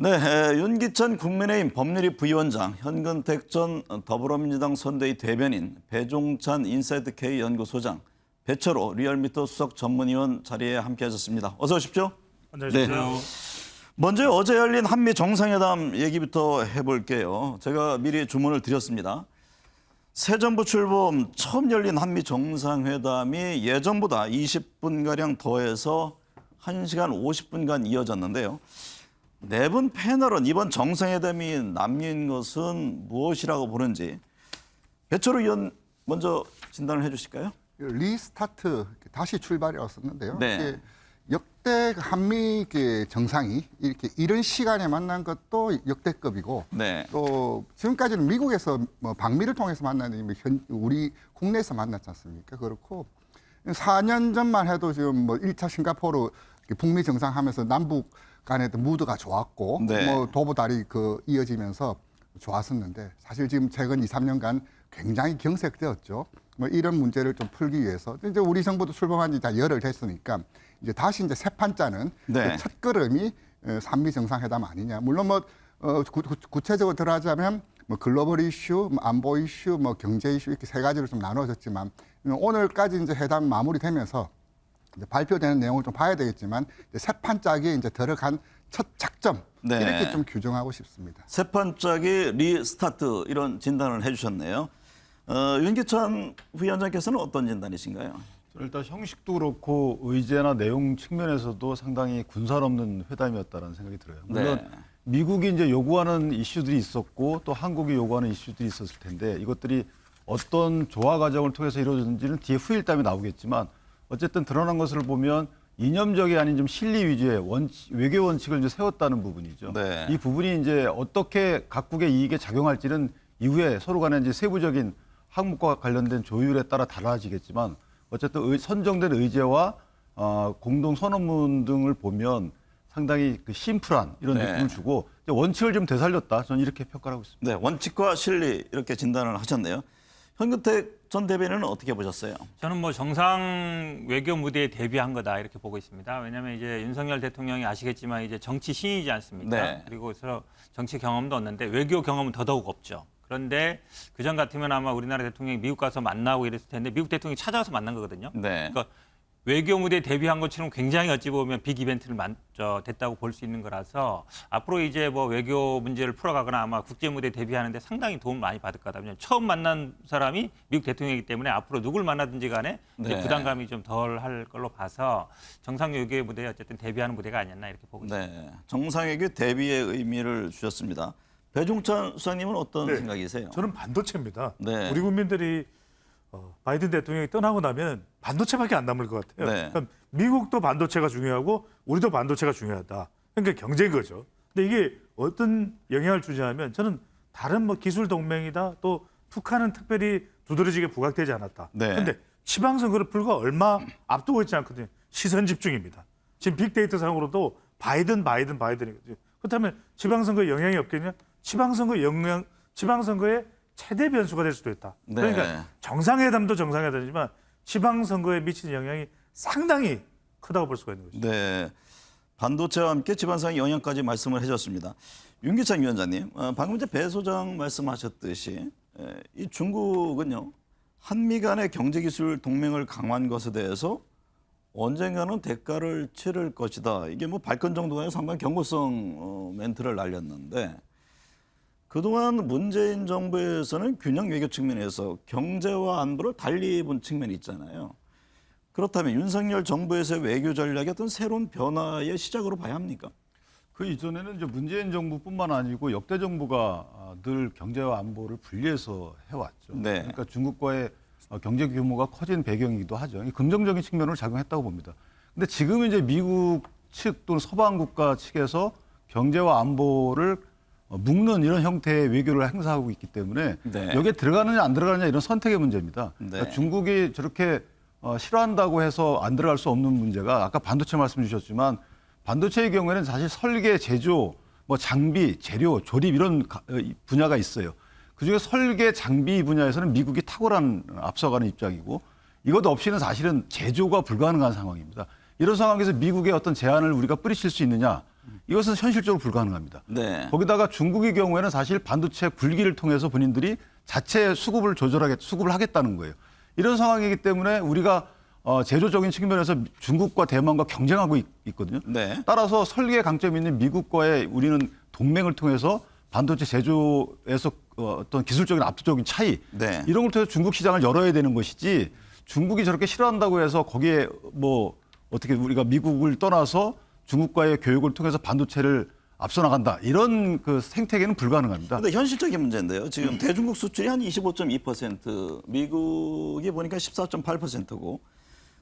네, 윤기찬 국민의힘 법률위 부위원장, 현근택 전 더불어민주당 선대위 대변인, 배종찬 인사이드K 연구소장, 배철호 리얼미터 수석 전문위원 자리에 함께하셨습니다. 어서 오십시오. 안녕하십니까. 네. 먼저 어제 열린 한미 정상회담 얘기부터 해볼게요. 제가 미리 주문을 드렸습니다. 새 정부 출범 처음 열린 한미 정상회담이 예전보다 20분가량 더해서 1시간 50분간 이어졌는데요. 네 분 패널은 이번 정상회담이 남긴 것은 무엇이라고 보는지 배철호 의원 먼저 진단을 해주실까요? 리스타트, 다시 출발이라고 썼는데요. 네. 이게 역대 한미 정상이 이렇게 이런 시간에 만난 것도 역대급이고, 네. 또 지금까지는 미국에서 방미를 통해서 만났는데 우리 국내에서 만났지 않습니까? 그렇고 4년 전만 해도 지금 1차 싱가포르 북미 정상하면서 남북 간의 무드가 좋았고, 네. 도보다리 이어지면서 좋았었는데, 사실 지금 최근 2, 3년간 굉장히 경색되었죠. 이런 문제를 좀 풀기 위해서 이제 우리 정부도 출범한 지 다 열흘 됐으니까 이제 다시 이제 새 판짜는 네. 첫 걸음이 한미 정상회담 아니냐. 물론 구체적으로 들어가자면 글로벌 이슈, 안보 이슈, 경제 이슈 이렇게 세 가지로 좀 나눠졌지만 오늘까지 이제 회담 마무리되면서 이제 발표되는 내용을 좀 봐야 되겠지만 새 판짝이 이제 들어간 첫 작점, 네. 이렇게 좀 규정하고 싶습니다. 새 판짝이 리스타트 이런 진단을 해주셨네요. 윤기찬 위원장께서는 어떤 진단이신가요? 일단 형식도 그렇고 의제나 내용 측면에서도 상당히 군살 없는 회담이었다는 생각이 들어요. 물론 네. 미국이 이제 요구하는 이슈들이 있었고 또 한국이 요구하는 이슈들이 있었을 텐데 이것들이 어떤 조화 과정을 통해서 이루어졌는지는 뒤에 후일담이 나오겠지만 어쨌든 드러난 것을 보면 이념적이 아닌 좀 실리 위주의 외교 원칙을 이제 세웠다는 부분이죠. 네. 이 부분이 이제 어떻게 각국의 이익에 작용할지는 이후에 서로 간에 이제 세부적인 항목과 관련된 조율에 따라 달라지겠지만 어쨌든 선정된 의제와 공동 선언문 등을 보면 상당히 심플한 이런 네. 느낌을 주고 원칙을 좀 되살렸다. 저는 이렇게 평가를 하고 있습니다. 네, 원칙과 실리 이렇게 진단을 하셨네요. 현근택 전 대변인은 어떻게 보셨어요? 저는 정상 외교 무대에 대비한 거다 이렇게 보고 있습니다. 왜냐하면 이제 윤석열 대통령이 아시겠지만 이제 정치 신이지 않습니까? 네. 그리고 정치 경험도 없는데 외교 경험은 더더욱 없죠. 그런데 그전 같으면 아마 우리나라 대통령이 미국 가서 만나고 이랬을 텐데 미국 대통령이 찾아와서 만난 거거든요. 네. 그러니까 외교 무대에 대비한 것처럼 굉장히 어찌 보면 빅 이벤트를 됐다고 볼 수 있는 거라서 앞으로 이제 외교 문제를 풀어가거나 아마 국제 무대에 대비하는데 상당히 도움을 많이 받을 거다. 왜냐하면 처음 만난 사람이 미국 대통령이기 때문에 앞으로 누굴 만나든지 간에 이제 네. 부담감이 좀 덜 할 걸로 봐서 정상 외교 무대에 어쨌든 대비하는 무대가 아니었나 이렇게 보고 있습니다. 네, 정상회교 대비의 의미를 주셨습니다. 배종찬 수장님은 어떤 네, 생각이세요? 저는 반도체입니다. 네. 우리 국민들이 바이든 대통령이 떠나고 나면 반도체밖에 안 남을 것 같아요. 네. 그러니까 미국도 반도체가 중요하고 우리도 반도체가 중요하다. 그러니까 경제인 거죠. 근데 이게 어떤 영향을 주냐면 저는 다른 기술 동맹이다 또 북한은 특별히 두드러지게 부각되지 않았다. 네. 그런데 지방선거를 불과 얼마 앞두고 있지 않거든요. 시선 집중입니다. 지금 빅데이터 상으로도 바이든이거든요. 그렇다면 지방선거에 영향이 없겠냐? 지방선거의 최대 변수가 될 수도 있다. 네. 그러니까 정상회담도 정상회담이지만 지방선거에 미치는 영향이 상당히 크다고 볼 수가 있는 것이죠. 네, 반도체와 함께 지방상의 영향까지 말씀을 해줬습니다. 윤기찬 위원장님, 방금 이제 배 소장 말씀하셨듯이 이 중국은요 한미 간의 경제기술 동맹을 강화한 것에 대해서 언젠가는 대가를 치를 것이다. 이게 발건 정도가 아니라 상당히 경고성 멘트를 날렸는데 그동안 문재인 정부에서는 균형 외교 측면에서 경제와 안보를 달리 본 측면이 있잖아요. 그렇다면 윤석열 정부에서의 외교 전략의 어떤 새로운 변화의 시작으로 봐야 합니까? 그 이전에는 이제 문재인 정부뿐만 아니고 역대 정부가 늘 경제와 안보를 분리해서 해왔죠. 네. 그러니까 중국과의 경제 규모가 커진 배경이기도 하죠. 긍정적인 측면으로 작용했다고 봅니다. 근데 지금 이제 미국 측 또는 서방 국가 측에서 경제와 안보를 묶는 이런 형태의 외교를 행사하고 있기 때문에 네. 여기에 들어가느냐 안 들어가느냐 이런 선택의 문제입니다. 네. 그러니까 중국이 저렇게 싫어한다고 해서 안 들어갈 수 없는 문제가 아까 반도체 말씀 주셨지만 반도체의 경우에는 사실 설계, 제조, 장비, 재료, 조립 이런 분야가 있어요. 그중에 설계, 장비 분야에서는 미국이 탁월한 앞서가는 입장이고 이것 없이는 사실은 제조가 불가능한 상황입니다. 이런 상황에서 미국의 어떤 제안을 우리가 뿌리칠 수 있느냐 이것은 현실적으로 불가능합니다. 네. 거기다가 중국의 경우에는 사실 반도체 굴기를 통해서 본인들이 자체 수급을 하겠다는 거예요. 이런 상황이기 때문에 우리가 제조적인 측면에서 중국과 대만과 경쟁하고 있거든요. 네. 따라서 설계 강점이 있는 미국과의 우리는 동맹을 통해서 반도체 제조에서 어떤 기술적인 압도적인 차이 네. 이런 걸 통해서 중국 시장을 열어야 되는 것이지 중국이 저렇게 싫어한다고 해서 거기에 뭐 어떻게 우리가 미국을 떠나서 중국과의 교육을 통해서 반도체를 앞서 나간다 이런 그 생태계는 불가능합니다. 근데 현실적인 문제인데요. 지금 대중국 수출이 한 25.2%, 미국이 보니까 14.8%고,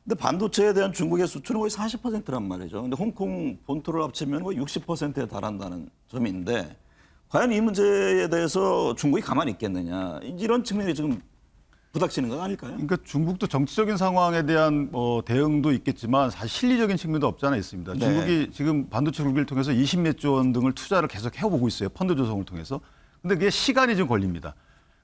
근데 반도체에 대한 중국의 수출은 거의 40%란 말이죠. 근데 홍콩 본토를 합치면 거의 60%에 달한다는 점인데, 과연 이 문제에 대해서 중국이 가만히 있겠느냐, 이런 측면이 지금 부닥치는 건 아닐까요? 그러니까 중국도 정치적인 상황에 대한 대응도 있겠지만 사실 실리적인 측면도 없지 않아 있습니다. 네. 중국이 지금 반도체 굴기를 통해서 20몇 조 원 등을 투자를 계속 해오고 있어요. 펀드 조성을 통해서. 근데 그게 시간이 좀 걸립니다.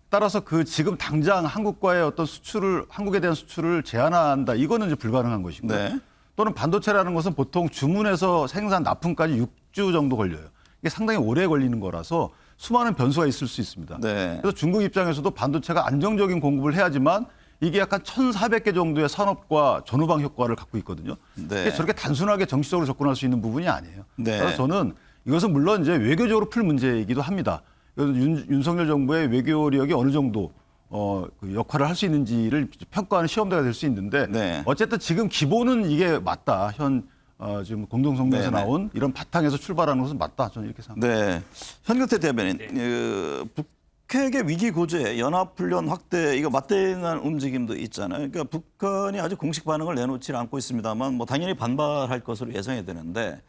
따라서 그 지금 당장 한국과의 어떤 수출을 한국에 대한 수출을 제한한다. 이거는 이제 불가능한 것이고요. 네. 또는 반도체라는 것은 보통 주문에서 생산 납품까지 6주 정도 걸려요. 이게 상당히 오래 걸리는 거라서 수많은 변수가 있을 수 있습니다. 네. 그래서 중국 입장에서도 반도체가 안정적인 공급을 해야지만 이게 약간 1,400개 정도의 산업과 전후방 효과를 갖고 있거든요. 네. 이게 저렇게 단순하게 정치적으로 접근할 수 있는 부분이 아니에요. 네. 그래서 저는 이것은 물론 이제 외교적으로 풀 문제이기도 합니다. 그래서 윤석열 정부의 외교력이 어느 정도 그 역할을 할 수 있는지를 평가하는 시험대가 될 수 있는데 네. 어쨌든 지금 기본은 이게 맞다. 지금 공동성명에서 네네. 나온 이런 바탕에서 출발하는 것은 맞다. 저는 이렇게 생각합니다. 네. 현근태 대변인, 북핵의 위기 구제, 연합훈련 확대 이거 맞대응한 움직임도 있잖아요. 그러니까 북한이 아직 공식 반응을 내놓지 않고 있습니다만 뭐 당연히 반발할 것으로 예상이 되는데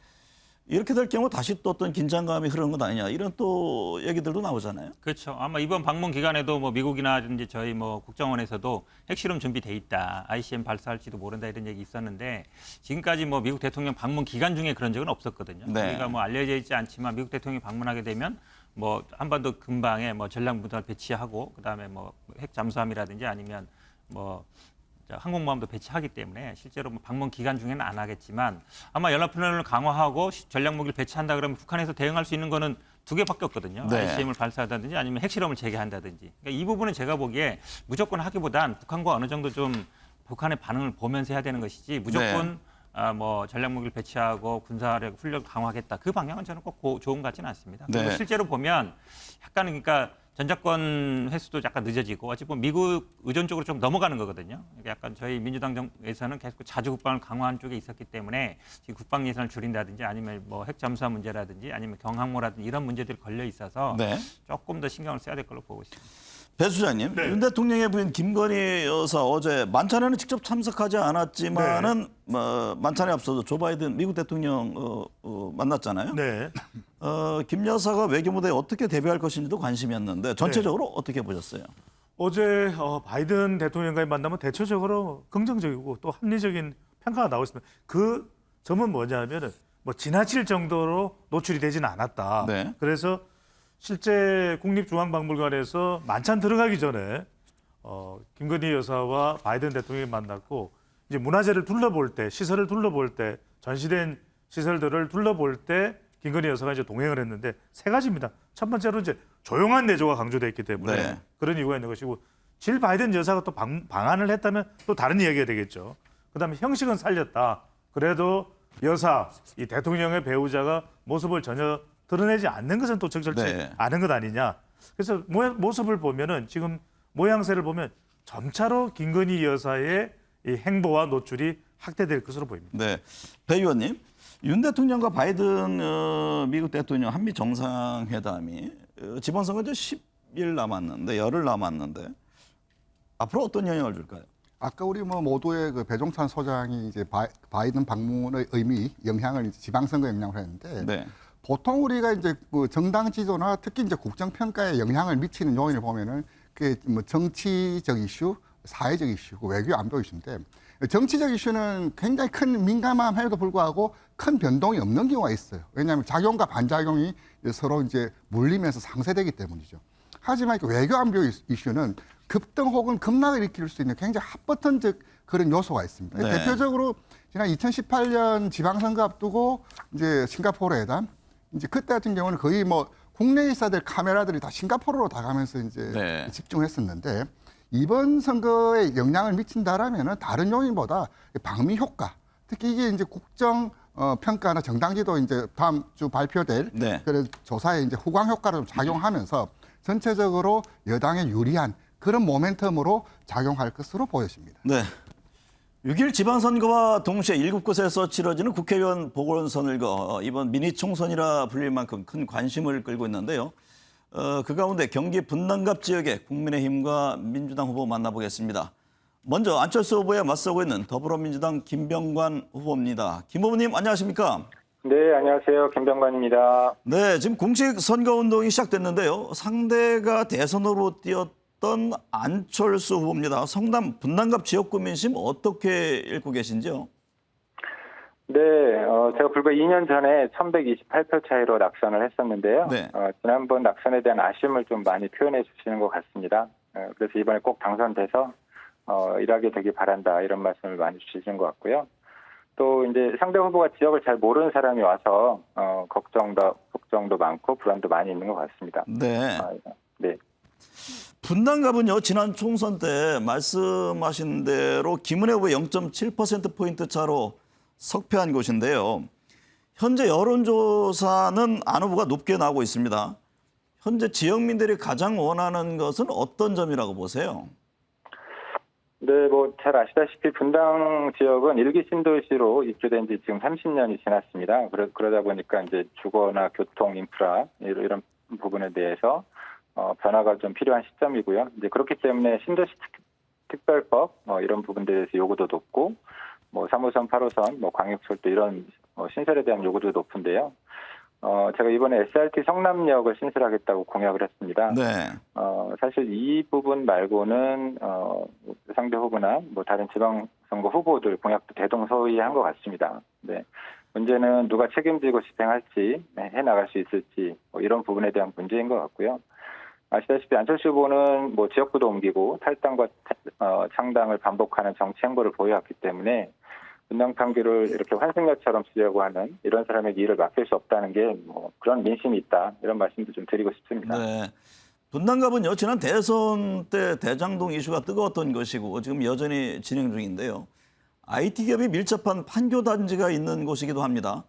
이렇게 될 경우 다시 또 어떤 긴장감이 흐르는 것 아니냐 이런 또 얘기들도 나오잖아요. 그렇죠. 아마 이번 방문 기간에도 뭐 미국이나 저희 뭐 국정원에서도 핵실험 준비돼 있다. ICM 발사할지도 모른다 이런 얘기 있었는데 지금까지 뭐 미국 대통령 방문 기간 중에 그런 적은 없었거든요. 네. 우리가 뭐 알려져 있지 않지만 미국 대통령이 방문하게 되면 뭐 한반도 근방에 뭐 전략무기를 배치하고 그다음에 뭐 핵 잠수함이라든지 아니면 뭐 항공모함도 배치하기 때문에 실제로 뭐 방문 기간 중에는 안 하겠지만 아마 연합훈련을 강화하고 전략무기를 배치한다 그러면 북한에서 대응할 수 있는 거는 두 개밖에 없거든요. 네. ICM을 발사하든지 아니면 핵실험을 재개한다든지. 그러니까 이 부분은 제가 보기에 무조건 하기보단 북한과 어느 정도 좀 북한의 반응을 보면서 해야 되는 것이지 무조건 뭐 전략무기를 배치하고 군사력 훈련 강화하겠다. 그 방향은 저는 꼭 좋은 것 같지는 않습니다. 네. 그리고 실제로 보면 약간 그러니까 전작권 횟수도 약간 늦어지고 어찌 보면 미국 의존 쪽으로 좀 넘어가는 거거든요. 그러니까 약간 저희 민주당에서는 계속 자주 국방을 강화한 쪽에 있었기 때문에 지금 국방 예산을 줄인다든지 아니면 뭐 핵 잠수함 문제라든지 아니면 경항모라든지 이런 문제들이 걸려 있어서 네. 조금 더 신경을 써야 될 걸로 보고 있습니다. 배 수장님, 네. 윤 대통령의 부인 김건희 여사 어제 만찬에는 직접 참석하지 않았지만은 만찬에 앞서서 조 바이든 미국 대통령 만났잖아요. 네. 김 여사가 외교 무대에 어떻게 대비할 것인지도 관심이었는데 전체적으로 어떻게 보셨어요? 어제 바이든 대통령과의 만남은 대체적으로 긍정적이고 또 합리적인 평가가 나오고 있습니다. 그 점은 뭐냐면은 뭐 지나칠 정도로 노출이 되지는 않았다. 네. 그래서 실제 국립중앙박물관에서 만찬 들어가기 전에 김건희 여사와 바이든 대통령이 만났고 이제 문화재를 둘러볼 때, 시설을 둘러볼 때, 전시된 시설들을 둘러볼 때 김건희 여사가 이제 동행을 했는데 세 가지입니다. 첫 번째로 이제 조용한 내조가 강조되어 있기 때문에 네. 그런 이유가 있는 것이고 질 바이든 여사가 또 방안을 했다면 또 다른 이야기가 되겠죠. 그다음에 형식은 살렸다. 그래도 여사, 이 대통령의 배우자가 모습을 전혀 드러내지 않는 것은 또 적절치 네. 않은 것 아니냐. 그래서 모습을 보면은 지금 모양새를 보면 점차로 김건희 여사의 이 행보와 노출이 확대될 것으로 보입니다. 네, 배 의원님, 윤 대통령과 바이든 미국 대통령 한미 정상회담이 지방선거 이제 10일 남았는데 열흘 남았는데 앞으로 어떤 영향을 줄까요? 아까 우리 뭐 모두의 그 배종찬 소장이 이제 바이든 방문의 의미, 영향을 이제 지방선거 영향을 했는데 네. 보통 우리가 이제 그 정당 지도나 특히 이제 국정 평가에 영향을 미치는 요인을 보면은 그게 뭐 정치적 이슈, 사회적 이슈, 외교 안보 이슈인데 정치적 이슈는 굉장히 큰 민감함에도 불구하고 큰 변동이 없는 경우가 있어요. 왜냐하면 작용과 반작용이 서로 이제 물리면서 상쇄되기 때문이죠. 하지만 외교 안보 이슈는 급등 혹은 급락을 일으킬 수 있는 굉장히 핫버튼적 그런 요소가 있습니다. 네. 대표적으로 지난 2018년 지방선거 앞두고 이제 싱가포르 회담, 이제 그때 같은 경우는 거의 뭐 국내에 있어야 될 카메라들이 다 싱가포르로 다 가면서 이제 네. 집중했었는데 이번 선거에 영향을 미친다라면은 다른 요인보다 방미 효과, 특히 이게 이제 국정 평가나 정당지도 이제 다음 주 발표될 네. 그런 조사에 이제 후광 효과를 좀 작용하면서 전체적으로 여당에 유리한 그런 모멘텀으로 작용할 것으로 보여집니다. 네. 6일 지방선거와 동시에 7곳에서 치러지는 국회의원 보궐선거, 이번 미니 총선이라 불릴 만큼 큰 관심을 끌고 있는데요. 그 가운데 경기 분당갑 지역의 국민의힘과 민주당 후보 만나보겠습니다. 먼저 안철수 후보에 맞서고 있는 더불어민주당 김병관 후보입니다. 김 후보님 안녕하십니까? 네, 안녕하세요. 김병관입니다. 네, 지금 공식 선거운동이 시작됐는데요. 상대가 대선으로 뛰었던 안철수 후보입니다. 성남 분당갑 지역구 민심 어떻게 읽고 계신지요? 네, 제가 불과 2년 전에 1128표 차이로 낙선을 했었는데요. 네. 지난번 낙선에 대한 아쉬움을 좀 많이 표현해 주시는 것 같습니다. 그래서 이번에 꼭 당선돼서 일하게 되길 바란다 이런 말씀을 많이 주시는 것 같고요. 또 이제 상대 후보가 지역을 잘 모르는 사람이 와서 걱정도 많고 불안도 많이 있는 것 같습니다. 네. 네. 분당갑은요, 지난 총선 때 말씀하신 대로 김은혜 후보 0.7%포인트 차로 석패한 곳인데요. 현재 여론조사는 안 후보가 높게 나오고 있습니다. 현재 지역민들이 가장 원하는 것은 어떤 점이라고 보세요? 네, 뭐 잘 아시다시피 분당 지역은 일기 신도시로 입주된 지 지금 30년이 지났습니다. 그러다 보니까 이제 주거나 교통, 인프라 이런 부분에 대해서 변화가 좀 필요한 시점이고요. 이제 그렇기 때문에 신도시 특별법 이런 부분들에 대해서 요구도 높고, 뭐 3호선, 8호선, 뭐 광역철도 이런 신설에 대한 요구도 높은데요. 제가 이번에 SRT 성남역을 신설하겠다고 공약을 했습니다. 네. 사실 이 부분 말고는 상대 후보나 뭐 다른 지방선거 후보들 공약도 대동소이한 것 같습니다. 네. 문제는 누가 책임지고 집행할지, 해나갈 수 있을지 뭐 이런 부분에 대한 문제인 것 같고요. 아시다시피 안철수 후보는 뭐 지역구도 옮기고 탈당과 창당을 반복하는 정치 행보를 보여왔기 때문에 분당 판교를 이렇게 환승역처럼 쓰려고 하는 이런 사람에게 일을 맡길 수 없다는 게 뭐 그런 민심이 있다 이런 말씀도 좀 드리고 싶습니다. 네. 분당갑은요, 지난 대선 때 대장동 이슈가 뜨거웠던 것이고 지금 여전히 진행 중인데요. IT 기업이 밀접한 판교 단지가 있는 곳이기도 합니다.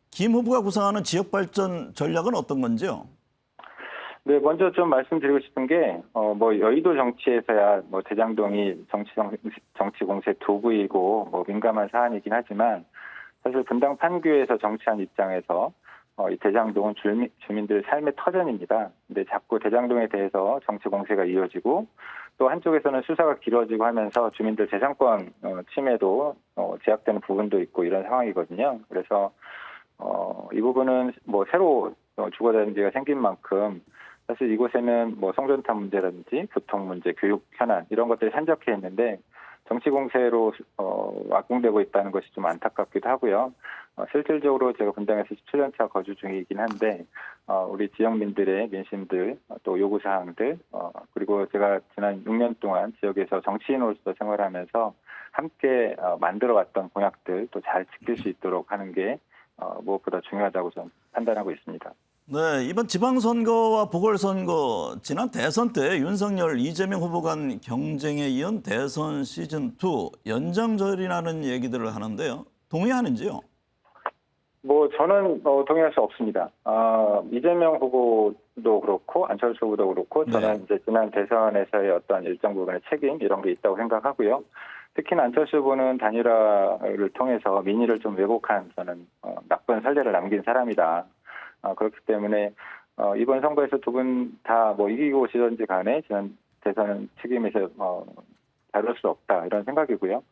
김 후보가 구상하는 지역 발전 전략은 어떤 건지요? 네, 먼저 좀 말씀드리고 싶은 게, 뭐, 여의도 정치에서야 뭐, 대장동이 정치 공세 도구이고, 뭐, 민감한 사안이긴 하지만, 사실 분당 판교에서 정치한 입장에서, 이 대장동은 주민들 삶의 터전입니다. 근데 자꾸 대장동에 대해서 정치 공세가 이어지고, 또 한쪽에서는 수사가 길어지고 하면서 주민들 재산권 침해도 제약되는 부분도 있고 이런 상황이거든요. 그래서, 이 부분은 뭐, 새로 주거단지가 생긴 만큼, 사실 이곳에는 뭐 성전탑 문제라든지 교통 문제, 교육 현안 이런 것들이 산적해 있는데 정치 공세로 악용되고 있다는 것이 좀 안타깝기도 하고요. 실질적으로 제가 분당에서 17년차 거주 중이긴 한데 우리 지역민들의 민심들 또 요구사항들 그리고 제가 지난 6년 동안 지역에서 정치인으로서 생활하면서 함께 만들어왔던 공약들 또 잘 지킬 수 있도록 하는 게 무엇보다 중요하다고 저는 판단하고 있습니다. 네, 이번 지방선거와 보궐선거, 지난 대선 때 윤석열, 이재명 후보 간 경쟁에 이은 대선 시즌2 연장전이라는 얘기들을 하는데요. 동의하는지요? 뭐 저는 동의할 수 없습니다. 이재명 후보도 그렇고 안철수 후보도 그렇고 저는 네. 이제 지난 대선에서의 어떤 일정 부분의 책임 이런 게 있다고 생각하고요. 특히나 안철수 후보는 단일화를 통해서 민의를 좀 왜곡한 저는 나쁜 선례를 남긴 사람이다. 그렇기 때문에 이번 선거에서 두 분 다 뭐 이기고 지든지 간에 지난 대선은 책임에서 다룰 수 없다 이런 생각이고요.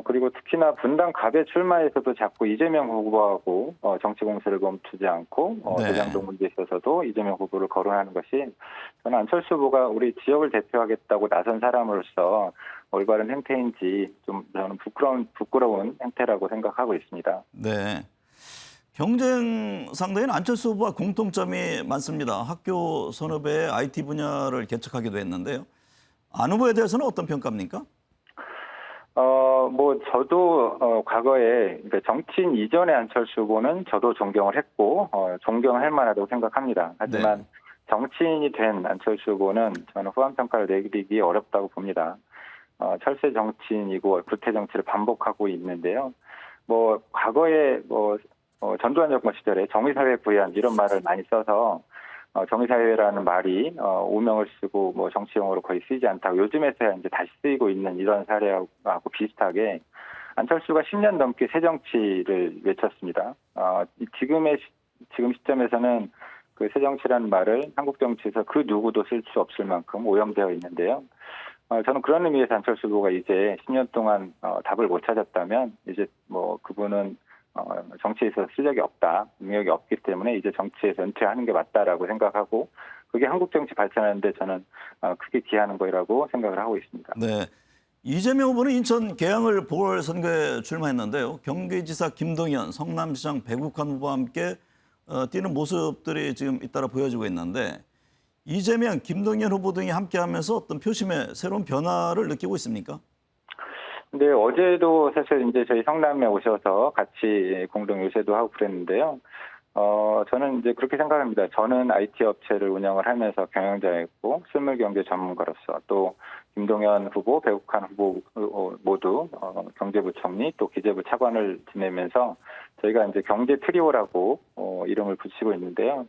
그리고 특히나 분당 갑에 출마해서도 자꾸 이재명 후보하고 정치 공세를 멈추지 않고 네. 대장동 문제에 있어서도 이재명 후보를 거론하는 것이 저는 안철수 후보가 우리 지역을 대표하겠다고 나선 사람으로서 올바른 행태인지 좀 저는 부끄러운 행태라고 생각하고 있습니다. 네. 경쟁 상대인 안철수 후보와 공통점이 많습니다. 학교 선후배의 IT 분야를 개척하기도 했는데요. 안 후보에 대해서는 어떤 평가입니까? 뭐 저도 과거에 그러니까 정치인 이전의 안철수 후보는 저도 존경을 했고 존경할 만하다고 생각합니다. 하지만 네. 정치인이 된 안철수 후보는 저는 후한 평가를 내리기 어렵다고 봅니다. 철새 정치인이고 구태 정치를 반복하고 있는데요. 뭐 과거에 전두환 정권 시절에 정의사회 구현 이런 말을 많이 써서 정의사회라는 말이 오명을 쓰고 뭐 정치용어로 거의 쓰이지 않다고 요즘에서야 이제 다시 쓰이고 있는 이런 사례하고 비슷하게 안철수가 10년 넘게 새 정치를 외쳤습니다. 지금 시점에서는 그 새 정치라는 말을 한국 정치에서 그 누구도 쓸 수 없을 만큼 오염되어 있는데요. 저는 그런 의미에서 안철수 후보가 이제 10년 동안 답을 못 찾았다면 이제 뭐 그분은 정치에서 실력이 없다, 능력이 없기 때문에 이제 정치에서 은퇴하는 게 맞다라고 생각하고 그게 한국 정치 발전하는데 저는 크게 기여하는 거라고 생각을 하고 있습니다. 네. 이재명 후보는 인천 계양을 보궐선거에 출마했는데요. 경기지사 김동연, 성남시장 배국환 후보와 함께 뛰는 모습들이 지금 잇따라 보여지고 있는데 이재명, 김동연 후보 등이 함께하면서 어떤 표심의 새로운 변화를 느끼고 있습니까? 네, 어제도 사실 이제 저희 성남에 오셔서 같이 공동 요새도 하고 그랬는데요. 저는 이제 그렇게 생각합니다. 저는 IT 업체를 운영을 하면서 경영자였고 실물 경제 전문가로서 또 김동연 후보, 배국환 후보 모두 경제부총리 또 기재부 차관을 지내면서 저희가 이제 경제 트리오라고 이름을 붙이고 있는데요.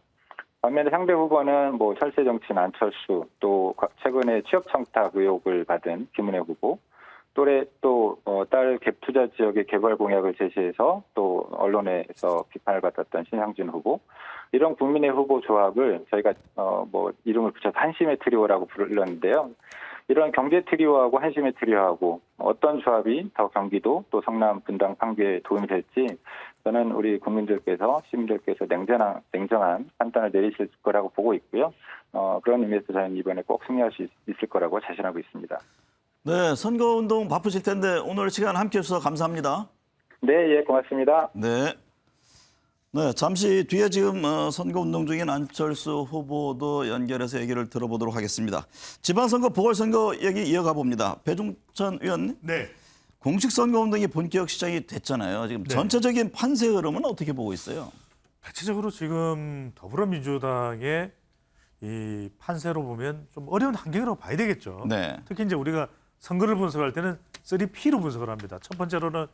반면에 상대 후보는 뭐 철새 정치인 안철수 또 최근에 취업 청탁 의혹을 받은 김은혜 후보 또래 딸 갭투자 지역의 개발 공약을 제시해서 또 언론에서 비판을 받았던 신상진 후보 이런 국민의 후보 조합을 저희가 뭐 이름을 붙여서 한심의 트리오라고 불렀는데요. 이런 경제 트리오하고 한심의 트리오하고 어떤 조합이 더 경기도 또 성남 분당 판교에 도움이 될지 저는 우리 국민들께서 시민들께서 냉정한 판단을 내리실 거라고 보고 있고요. 그런 의미에서 저는 이번에 꼭 승리할 수 있을 거라고 자신하고 있습니다. 네, 선거운동 바쁘실 텐데 오늘 시간 함께해 주셔서 감사합니다. 네, 예, 고맙습니다. 네. 네, 잠시 뒤에 지금 선거운동 중인 안철수 후보도 연결해서 얘기를 들어보도록 하겠습니다. 지방선거, 보궐선거 얘기 이어가 봅니다. 배종찬 의원님, 네. 공식 선거운동이 본격 시작이 됐잖아요. 지금 네. 전체적인 판세 흐름은 어떻게 보고 있어요? 대체적으로 지금 더불어민주당의 이 판세로 보면 좀 어려운 환경이라고 봐야 되겠죠. 네. 특히 이제 우리가 선거를 분석할 때는 3P로 분석을 합니다. 첫 번째로는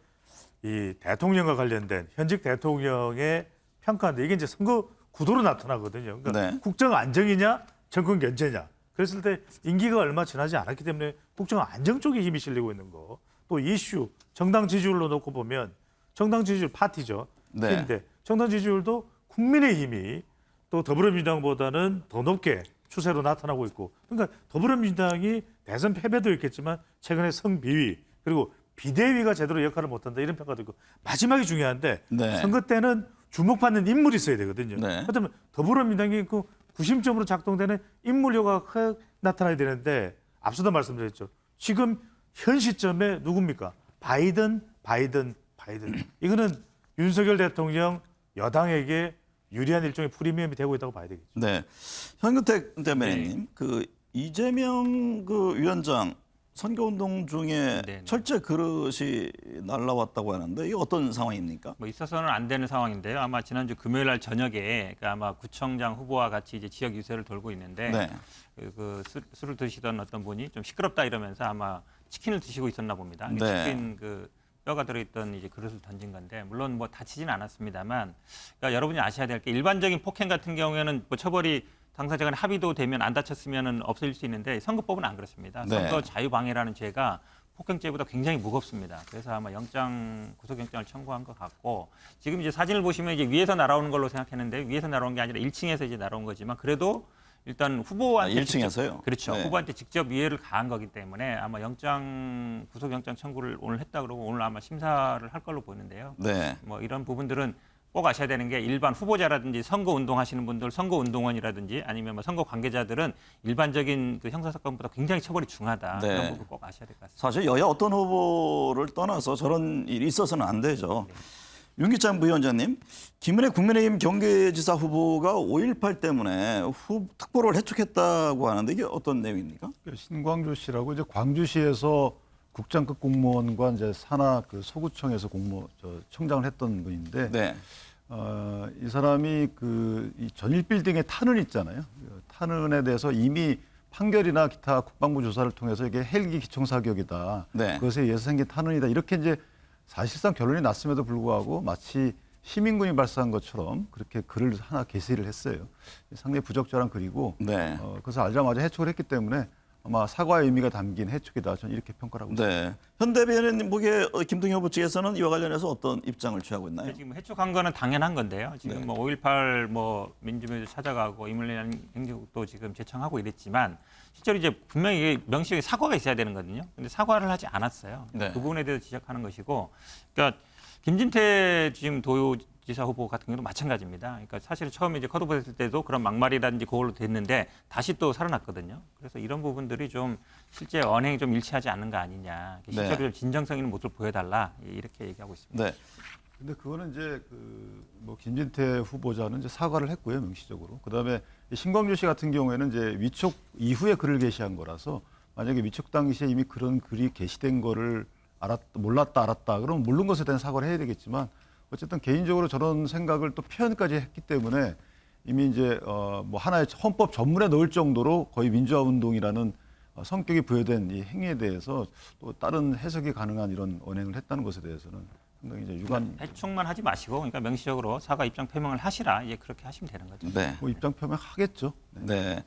이 대통령과 관련된 현직 대통령의 평가인데 이게 이제 선거 구도로 나타나거든요. 그러니까 네. 국정 안정이냐, 정권 견제냐. 그랬을 때 임기가 얼마 지나지 않았기 때문에 국정 안정 쪽에 힘이 실리고 있는 거. 또 이슈, 정당 지지율로 놓고 보면 정당 지지율 파티죠. 네. 근데 정당 지지율도 국민의힘이 또 더불어민주당보다는 더 높게 추세로 나타나고 있고 그러니까 더불어민주당이 대선 패배도 있겠지만 최근에 성비위 그리고 비대위가 제대로 역할을 못한다 이런 평가도 있고 마지막이 중요한데 네. 선거 때는 주목받는 인물이 있어야 되거든요. 네. 그렇다면 더불어민주당이 그 구심점으로 작동되는 인물 효과가 나타나야 되는데 앞서도 말씀드렸죠. 지금 현 시점에 누굽니까? 바이든. 이거는 윤석열 대통령 여당에게 유리한 일종의 프리미엄이 되고 있다고 봐야 되겠죠. 네. 현근택 대변인님, 그 이재명 그 위원장 선거운동 중에 네네. 철제 그릇이 날라왔다고 하는데 이게 어떤 상황입니까? 뭐 있어서는 안 되는 상황인데요. 아마 지난주 금요일 날 저녁에 그 아마 구청장 후보와 같이 이제 지역 유세를 돌고 있는데 네. 술을 드시던 어떤 분이 좀 시끄럽다 이러면서 아마 치킨을 드시고 있었나 봅니다. 네. 치킨 그 뼈가 들어있던 이제 그릇을 던진 건데 물론 뭐 다치진 않았습니다만 그러니까 여러분이 아셔야 될 게 일반적인 폭행 같은 경우에는 뭐 처벌이 당사자 간에 합의도 되면 안 다쳤으면 없어질 수 있는데 선거법은 안 그렇습니다. 네. 선거 자유방해라는 죄가 폭행죄보다 굉장히 무겁습니다. 그래서 아마 구속영장을 청구한 것 같고 지금 이제 사진을 보시면 이제 위에서 날아오는 걸로 생각했는데 위에서 날아온 게 아니라 1층에서 이제 날아온 거지만 그래도 일단 후보한테 1층에서요? 직접, 그렇죠. 네. 후보한테 직접 위해를 가한 거기 때문에 아마 구속영장 청구를 오늘 했다 그러고 오늘 아마 심사를 할 걸로 보이는데요. 네. 뭐 이런 부분들은 꼭 아셔야 되는 게 일반 후보자라든지 선거 운동하시는 분들, 선거 운동원이라든지 아니면 뭐 선거 관계자들은 일반적인 그 형사 사건보다 굉장히 처벌이 중하다. 네. 이런 부분 꼭 아셔야 될 것 같습니다. 사실 여야 어떤 후보를 떠나서 저런 일이 있어서는 안 되죠. 윤기찬 부위원장님, 김은혜 국민의힘 경기지사 후보가 5.18 때문에 특보를 해촉했다고 하는데 이게 어떤 내용입니까? 신광조 씨라고 이제 광주시에서 국장급 공무원과 이제 산하 그 소구청에서 청장을 했던 분인데 네. 이 사람이 이 전일 빌딩의 탄원 있잖아요. 그 탄원에 대해서 이미 판결이나 기타 국방부 조사를 통해서 이게 헬기 기총 사격이다. 네. 그것에 의해서 생긴 탄원이다. 이렇게 이제 사실상 결론이 났음에도 불구하고 마치 시민군이 발사한 것처럼 그렇게 글을 하나 게시를 했어요. 상당히 부적절한 글이고 네. 그래서 알자마자 해촉을 했기 때문에 아마 사과의 의미가 담긴 해촉이다. 저는 이렇게 평가를 하고 있습니다. 네. 현 대변인 보기에 김동연 후보 측에서는 이와 관련해서 어떤 입장을 취하고 있나요? 네, 지금 해촉한 거는 당연한 건데요. 지금 네. 뭐 5.18 뭐 민주노조 찾아가고 인물리한 행정국도 지금 제청하고 이랬지만 실제로 이제 분명히 이게 명시하게 사과가 있어야 되는 거거든요. 근데 사과를 하지 않았어요. 네. 그 부분에 대해서 지적하는 것이고, 그러니까 김진태 지금 도지사 후보 같은 경우도 마찬가지입니다. 그러니까 사실 처음에 이제 컷오프했을 때도 그런 막말이라든지 그걸로 됐는데 다시 또 살아났거든요. 그래서 이런 부분들이 좀 실제 언행이 좀 일치하지 않는 거 아니냐. 실제로 좀 진정성 있는 모습을 보여달라 이렇게 얘기하고 있습니다. 네. 근데 그거는 이제 뭐 김진태 후보자는 이제 사과를 했고요, 명시적으로. 그다음에 신광주 씨 같은 경우에는 이제 위촉 이후에 글을 게시한 거라서 만약에 위촉 당시에 이미 그런 글이 게시된 거를 몰랐다 알았다 그러면 모르는 것에 대한 사과를 해야 되겠지만 어쨌든 개인적으로 저런 생각을 또 표현까지 했기 때문에 이미 이제 뭐 하나의 헌법 전문에 넣을 정도로 거의 민주화 운동이라는 성격이 부여된 이 행위에 대해서 또 다른 해석이 가능한 이런 언행을 했다는 것에 대해서는 상당히 이제 유감. 해촉만 하지 마시고, 그러니까 명시적으로 사과 입장 표명을 하시라. 예, 그렇게 하시면 되는 거죠. 네. 뭐 입장 표명하겠죠. 네. 네.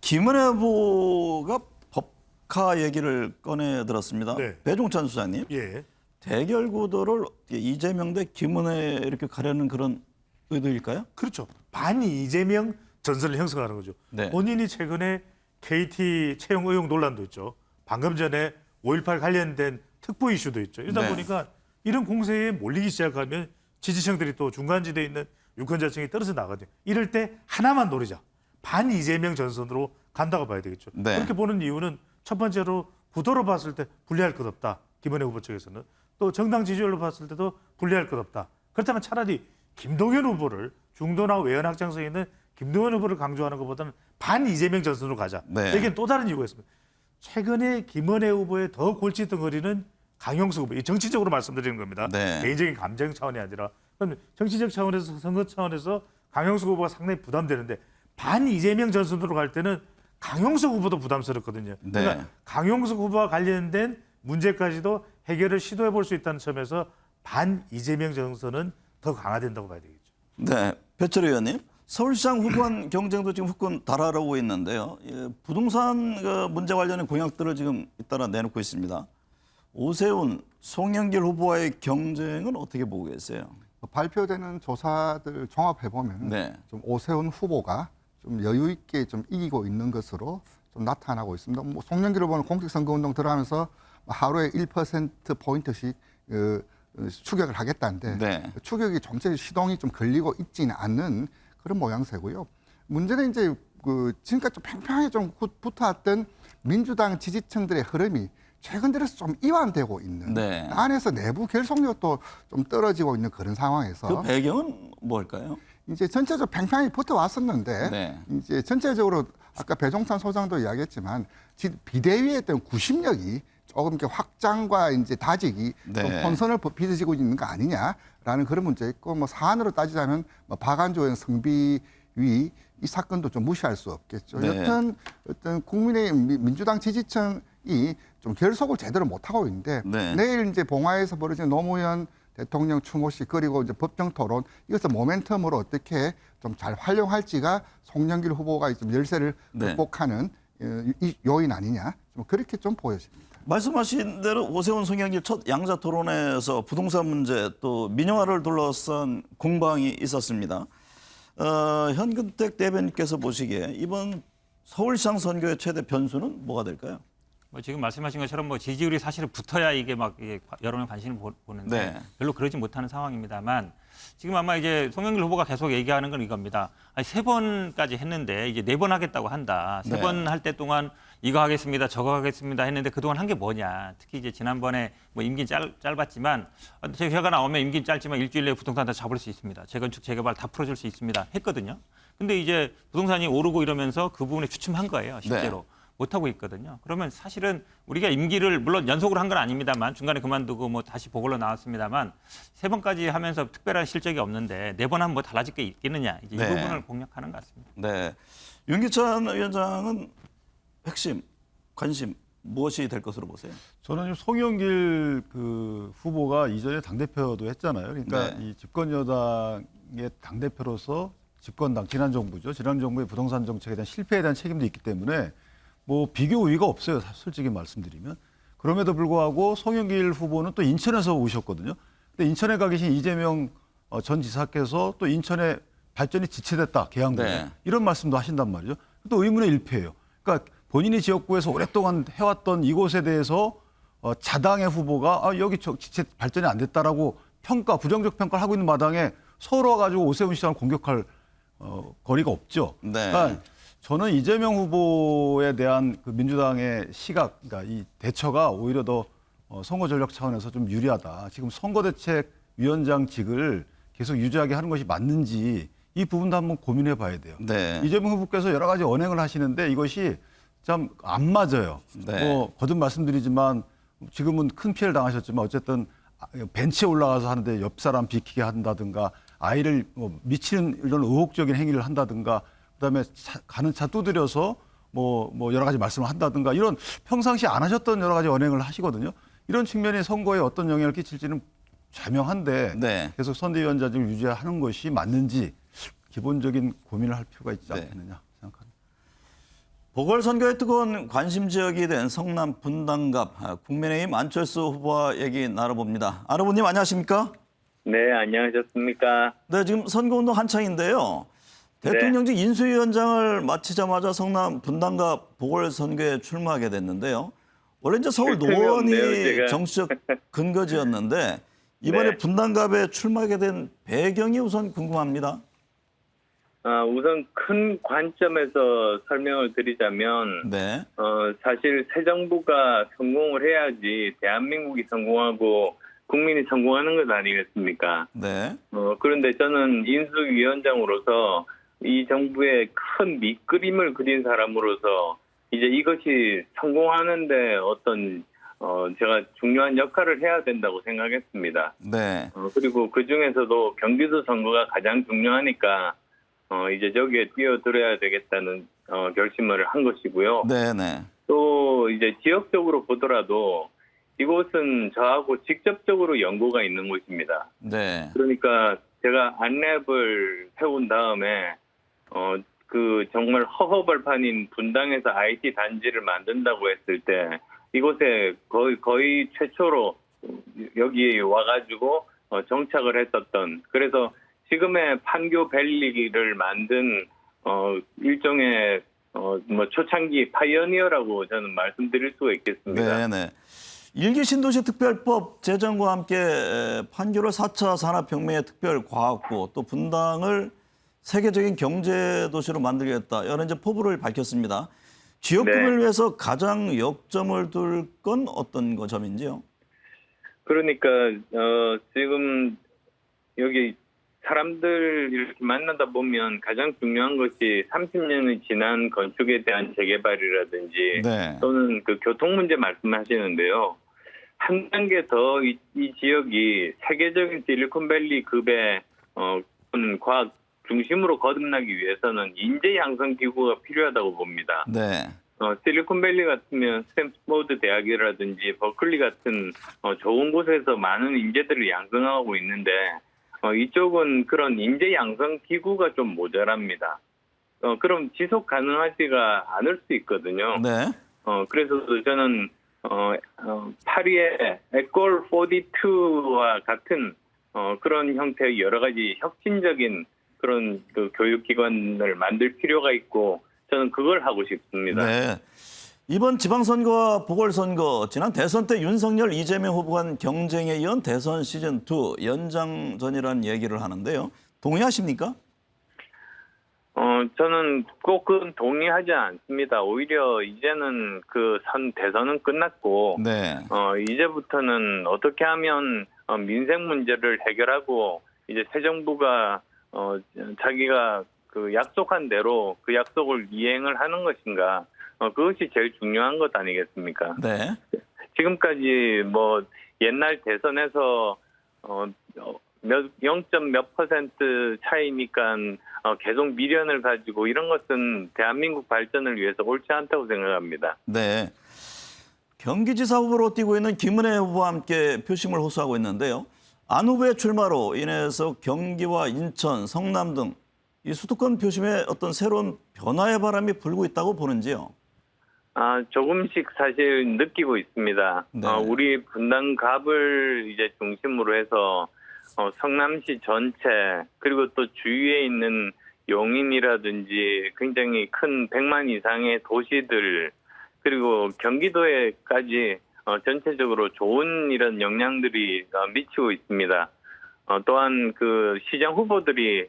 김은혜 후보가 법카 얘기를 꺼내 들었습니다. 네. 배종찬 수사님. 예. 대결 구도를 이재명 대 김은혜 이렇게 가려는 그런 의도일까요? 그렇죠. 반 이재명 전선을 형성하는 거죠. 네. 본인이 최근에 KT 채용 의혹 논란도 있죠. 방금 전에 5.18 관련된 특보 이슈도 있죠. 이러다 네. 보니까 이런 공세에 몰리기 시작하면 지지층들이 또 중간지대에 있는 유권자층이 떨어져 나가거든요. 이럴 때 하나만 노리자. 반 이재명 전선으로 간다고 봐야 되겠죠. 네. 그렇게 보는 이유는 첫 번째로 구도로 봤을 때 불리할 것 없다. 김은혜 후보 측에서는. 또 정당 지지율로 봤을 때도 불리할 것 없다. 그렇다면 차라리 김동연 후보를 중도나 외연 확장성에 있는 김동연 후보를 강조하는 것보다는 반 이재명 전선으로 가자. 네. 이게 또 다른 이유가 있습니다. 최근에 김은혜 후보의 더 골칫덩어리는 강용수 후보. 이 정치적으로 말씀드리는 겁니다. 네. 개인적인 감정 차원이 아니라. 그럼 정치적 차원에서 선거 차원에서 강용수 후보가 상당히 부담되는데 반 이재명 전선으로 갈 때는 강용석 후보도 부담스럽거든요. 그러니까 네. 강용석 후보와 관련된 문제까지도 해결을 시도해 볼 수 있다는 점에서 반 이재명 전선은 더 강화된다고 봐야 되겠죠. 네. 배철 의원님. 서울시장 후보한 경쟁도 지금 후끈 달아오르고 있는데요. 예, 부동산 문제 관련된 공약들을 지금 잇따라 내놓고 있습니다. 오세훈, 송영길 후보와의 경쟁은 어떻게 보고 계세요? 발표되는 조사들 종합해 보면 네. 좀 오세훈 후보가 좀 여유 있게 좀 이기고 있는 것으로 좀 나타나고 있습니다. 뭐 송영길 후보는 공직선거운동 들어가면서 하루에 1% 포인트씩 추격을 하겠다는데 네. 추격이 전체 시동이 좀 걸리고 있지는 않는 그런 모양새고요. 문제는 이제 지금까지 좀 팽팽하게 좀 붙어왔던 민주당 지지층들의 흐름이 최근 들어서 좀 이완되고 있는 네. 안에서 내부 결속력도 좀 떨어지고 있는 그런 상황에서 그 배경은 뭘까요? 이제 전체적으로 팽팽하게 붙어왔었는데 네. 이제 전체적으로 아까 배종찬 소장도 이야기했지만 비대위의 어떤 구심력이 조금 이렇게 확장과 이제 다직이 네. 좀 혼선을 빚어지고 있는 거 아니냐라는 그런 문제 있고 뭐 사안으로 따지자면 뭐 박안주 의원 성비위 이 사건도 좀 무시할 수 없겠죠. 네. 여튼 어떤 국민의힘 민주당 지지층이 좀 결속을 제대로 못 하고 있는데 네. 내일 이제 봉화에서 벌어진 노무현 대통령 추모식 그리고 이제 법정 토론 이것을 모멘텀으로 어떻게 좀 잘 활용할지가 송영길 후보가 좀 열세를 네. 극복하는 이 요인 아니냐 좀 그렇게 좀 보여집니다. 말씀하신 대로 오세훈 송영길 첫 양자 토론에서 부동산 문제 또 민영화를 둘러싼 공방이 있었습니다. 현근택 대변인께서 보시기에 이번 서울시장 선거의 최대 변수는 뭐가 될까요? 뭐 지금 말씀하신 것처럼 뭐 지지율이 사실은 붙어야 이게 막 여론의 관심을 보는데 네. 별로 그러지 못하는 상황입니다만 지금 아마 이제 송영길 후보가 계속 얘기하는 건 이겁니다. 아니, 3번까지 했는데 이제 4번 하겠다고 한다. 3번 네. 할 때 동안 이거 하겠습니다, 저거 하겠습니다 했는데 그동안 한 게 뭐냐. 특히 이제 지난번에 뭐 임기 짧았지만 제가 나오면 임기 짧지만 일주일 내에 부동산 다 잡을 수 있습니다. 재건축, 재개발 다 풀어줄 수 있습니다. 했거든요. 근데 이제 부동산이 오르고 이러면서 그 부분에 주춤한 거예요, 실제로. 네. 못하고 있거든요. 그러면 사실은 우리가 임기를 물론 연속으로 한 건 아닙니다만 중간에 그만두고 뭐 다시 보궐로 나왔습니다만 3번까지 하면서 특별한 실적이 없는데 4번 하면 뭐 달라질 게 있겠느냐. 이제 네. 이 부분을 공략하는 것 같습니다. 네. 윤기찬 위원장은 핵심 관심 무엇이 될 것으로 보세요? 저는 지금 송영길 그 후보가 이전에 당대표도 했잖아요. 그러니까 네. 이 집권 여당의 당대표로서 집권당 지난 정부죠. 지난 정부의 부동산 정책에 대한 실패에 대한 책임도 있기 때문에 뭐 비교 우위가 없어요. 솔직히 말씀드리면. 그럼에도 불구하고 송영길 후보는 또 인천에서 오셨거든요. 근데 인천에 가 계신 이재명 전 지사께서 또 인천의 발전이 지체됐다. 계양구에. 네. 이런 말씀도 하신단 말이죠. 또 의문의 일패예요. 그러니까 본인이 지역구에서 오랫동안 해왔던 이곳에 대해서 자당의 후보가 여기 지체 발전이 안 됐다라고 부정적 평가를 하고 있는 마당에 서로 와가지고 오세훈 시장을 공격할 거리가 없죠. 네. 그러니까 저는 이재명 후보에 대한 그 민주당의 시각, 그러니까 이 대처가 오히려 더 선거 전략 차원에서 좀 유리하다. 지금 선거대책위원장직을 계속 유지하게 하는 것이 맞는지 이 부분도 한번 고민해 봐야 돼요. 네. 이재명 후보께서 여러 가지 언행을 하시는데 이것이 참 안 맞아요. 네. 뭐 거듭 말씀드리지만 지금은 큰 피해를 당하셨지만 어쨌든 벤치에 올라가서 하는데 옆 사람 비키게 한다든가 아이를 미치는 이런 의혹적인 행위를 한다든가 그다음에 가는 차 두드려서 뭐 여러 가지 말씀을 한다든가 이런 평상시 안 하셨던 여러 가지 언행을 하시거든요. 이런 측면이 선거에 어떤 영향을 끼칠지는 자명한데 네. 계속 선대위원장직을 유지하는 것이 맞는지 기본적인 고민을 할 필요가 있지 않겠느냐 생각합니다. 보궐선거에 뜨거운 관심 지역이 된 성남 분당갑 국민의힘 안철수 후보와 얘기 나눠봅니다. 안 후보님 안녕하십니까? 네, 안녕하셨습니까? 네, 지금 선거운동 한창인데요. 대통령직 인수위원장을 마치자마자 성남 분당갑 보궐선거에 출마하게 됐는데요. 원래 이제 서울 틈이 없네요, 노원이 제가. 정치적 근거지였는데 이번에 네. 분당갑에 출마하게 된 배경이 우선 궁금합니다. 우선 큰 관점에서 설명을 드리자면 네. 사실 새 정부가 성공을 해야지 대한민국이 성공하고 국민이 성공하는 것 아니겠습니까? 네. 그런데 저는 인수위원장으로서 이 정부의 큰 밑그림을 그린 사람으로서 이제 이것이 성공하는데 어떤 제가 중요한 역할을 해야 된다고 생각했습니다. 네. 그리고 그 중에서도 경기도 선거가 가장 중요하니까 이제 저기에 뛰어들어야 되겠다는 결심을 한 것이고요. 네네. 또 이제 지역적으로 보더라도 이곳은 저하고 직접적으로 연고가 있는 곳입니다. 네. 그러니까 제가 안랩을 세운 다음에 그 정말 허허벌판인 분당에서 IT 단지를 만든다고 했을 때 이곳에 거의 최초로 여기에 와가지고 정착을 했었던, 그래서 지금의 판교밸리를 만든 일종의 뭐 초창기 파이어니어라고 저는 말씀드릴 수가 있겠습니다. 네네. 일기 신도시 특별법 제정과 함께 판교를 4차 산업혁명의 특별과학구 또 분당을 세계적인 경제도시로 만들겠다. 여러 이제 포부를 밝혔습니다. 지역구를 네. 위해서 가장 역점을 둘 건 어떤 점인지요? 그러니까 지금 여기 사람들 이렇게 만나다 보면 가장 중요한 것이 30년이 지난 건축에 대한 재개발이라든지 네. 또는 그 교통 문제 말씀하시는데요. 한 단계 더 이 지역이 세계적인 실리콘밸리 급의 과학 중심으로 거듭나기 위해서는 인재 양성 기구가 필요하다고 봅니다. 네. 실리콘밸리 같으면 스탠포드 대학이라든지 버클리 같은 좋은 곳에서 많은 인재들을 양성하고 있는데 이쪽은 그런 인재 양성 기구가 좀 모자랍니다. 그럼 지속 가능하지가 않을 수 있거든요. 네. 그래서 저는 파리의 에콜 42와 같은 그런 형태의 여러 가지 혁신적인 그런 그 교육기관을 만들 필요가 있고 저는 그걸 하고 싶습니다. 네. 이번 지방선거와 보궐선거, 지난 대선 때 윤석열, 이재명 후보 간 경쟁에 이은 대선 시즌2 연장전이라는 얘기를 하는데요. 동의하십니까? 저는 꼭은 동의하지 않습니다. 오히려 이제는 대선은 끝났고, 네. 이제부터는 어떻게 하면 민생 문제를 해결하고, 이제 새 정부가, 자기가 그 약속한 대로 그 약속을 이행을 하는 것인가, 그것이 제일 중요한 것 아니겠습니까? 네. 지금까지 뭐 옛날 대선에서 0.몇 퍼센트 차이니까 계속 미련을 가지고 이런 것은 대한민국 발전을 위해서 옳지 않다고 생각합니다. 네. 경기지사 후보로 뛰고 있는 김은혜 후보와 함께 표심을 호소하고 있는데요. 안 후보의 출마로 인해서 경기와 인천, 성남 등 이 수도권 표심에 어떤 새로운 변화의 바람이 불고 있다고 보는지요? 조금씩 사실 느끼고 있습니다. 네. 우리 분당갑을 이제 중심으로 해서 성남시 전체 그리고 또 주위에 있는 용인이라든지 굉장히 큰 100만 이상의 도시들 그리고 경기도에까지 전체적으로 좋은 이런 영향들이 미치고 있습니다. 또한 그 시장 후보들이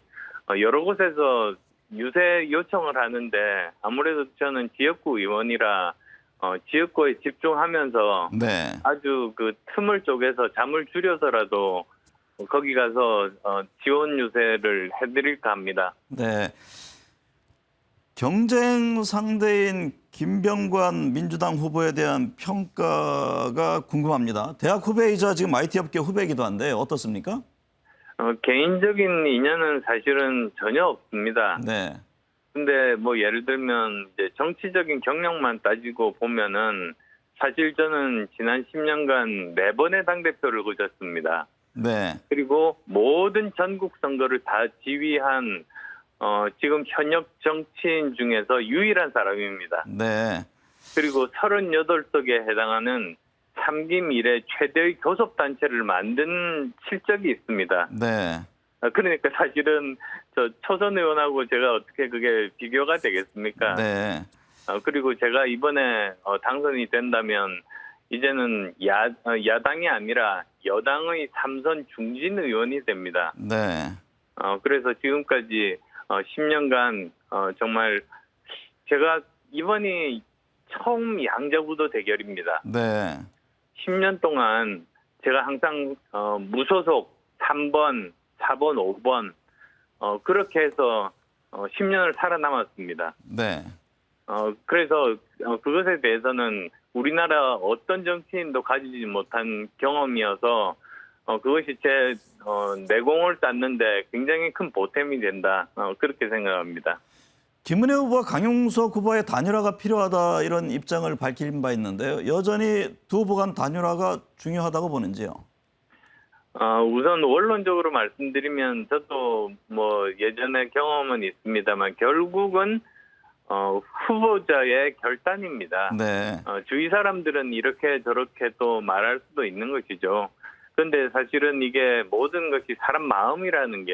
여러 곳에서 유세 요청을 하는데 아무래도 저는 지역구 의원이라 지역구에 집중하면서 네. 아주 그 틈을 쪼개서 잠을 줄여서라도 거기 가서 지원 유세를 해드릴까 합니다. 네. 경쟁 상대인 김병관 민주당 후보에 대한 평가가 궁금합니다. 대학 후배이자 지금 IT 업계 후배이기도 한데 어떻습니까? 개인적인 인연은 사실은 전혀 없습니다. 네. 근데 뭐 예를 들면 이제 정치적인 경력만 따지고 보면은 사실 저는 지난 10년간 4번의 당대표를 거쳤습니다. 네. 그리고 모든 전국 선거를 다 지휘한 지금 현역 정치인 중에서 유일한 사람입니다. 네. 그리고 38석에 해당하는 3기 이래 최대의 교섭단체를 만든 실적이 있습니다. 네. 그러니까 사실은 저 초선 의원하고 제가 어떻게 그게 비교가 되겠습니까? 네. 그리고 제가 이번에 당선이 된다면 이제는 야당이 아니라 여당의 3선 중진 의원이 됩니다. 네. 그래서 지금까지 10년간 정말 제가 이번이 처음 양자구도 대결입니다. 네. 10년 동안 제가 항상 무소속 3번, 4번, 5번 그렇게 해서 10년을 살아남았습니다. 네. 그래서 그것에 대해서는 우리나라 어떤 정치인도 가지지 못한 경험이어서 그것이 제 내공을 쌓는데 굉장히 큰 보탬이 된다. 그렇게 생각합니다. 김은혜 후보와 강용석 후보의 단일화가 필요하다 이런 입장을 밝힌 바 있는데요. 여전히 두 후보 간 단일화가 중요하다고 보는지요? 우선 원론적으로 말씀드리면 저도 뭐 예전에 경험은 있습니다만 결국은 후보자의 결단입니다. 네. 주위 사람들은 이렇게 저렇게 또 말할 수도 있는 것이죠. 그런데 사실은 이게 모든 것이 사람 마음이라는 게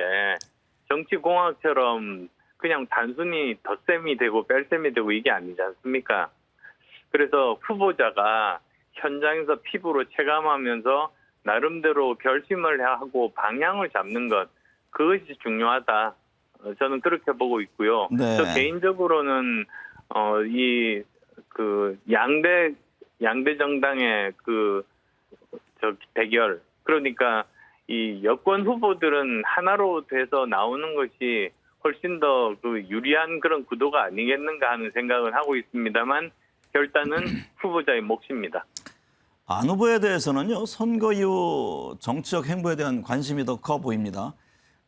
정치공학처럼 그냥 단순히 덧셈이 되고 뺄셈이 되고 이게 아니지 않습니까? 그래서 후보자가 현장에서 피부로 체감하면서 나름대로 결심을 하고 방향을 잡는 것, 그것이 중요하다. 저는 그렇게 보고 있고요. 네. 저 개인적으로는 양대 정당의 대결, 그러니까 이 여권 후보들은 하나로 돼서 나오는 것이 훨씬 더 유리한 그런 구도가 아니겠는가 하는 생각을 하고 있습니다만 결단은 후보자의 몫입니다. 안 후보에 대해서는요. 선거 이후 정치적 행보에 대한 관심이 더 커 보입니다.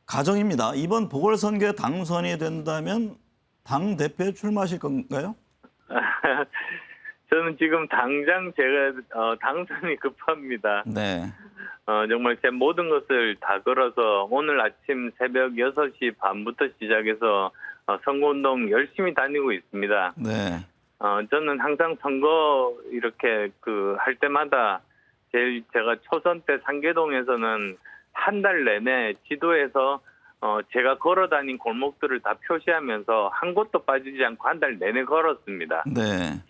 가정입니다. 이번 보궐선거에 당선이 된다면 당대표에 출마하실 건가요? 저는 지금 당장 제가 당선이 급합니다. 네. 정말 제 모든 것을 다 걸어서 오늘 아침 새벽 6시 반부터 시작해서 선거운동 열심히 다니고 있습니다. 네. 저는 항상 선거 이렇게 할 때마다 제가 초선 때 상계동에서는 한 달 내내 지도에서 제가 걸어다닌 골목들을 다 표시하면서 한 곳도 빠지지 않고 한 달 내내 걸었습니다. 네.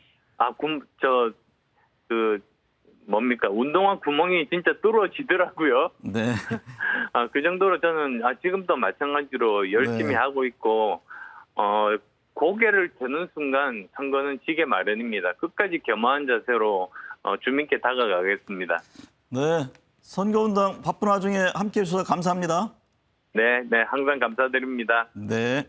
운동화 구멍이 진짜 뚫어지더라고요. 네. 그 정도로 저는 지금도 마찬가지로 열심히 네. 하고 있고, 고개를 드는 순간 선거는 지게 마련입니다. 끝까지 겸허한 자세로 주민께 다가가겠습니다. 네. 선거운동 바쁜 와중에 함께해 주셔서 감사합니다. 네, 항상 감사드립니다. 네.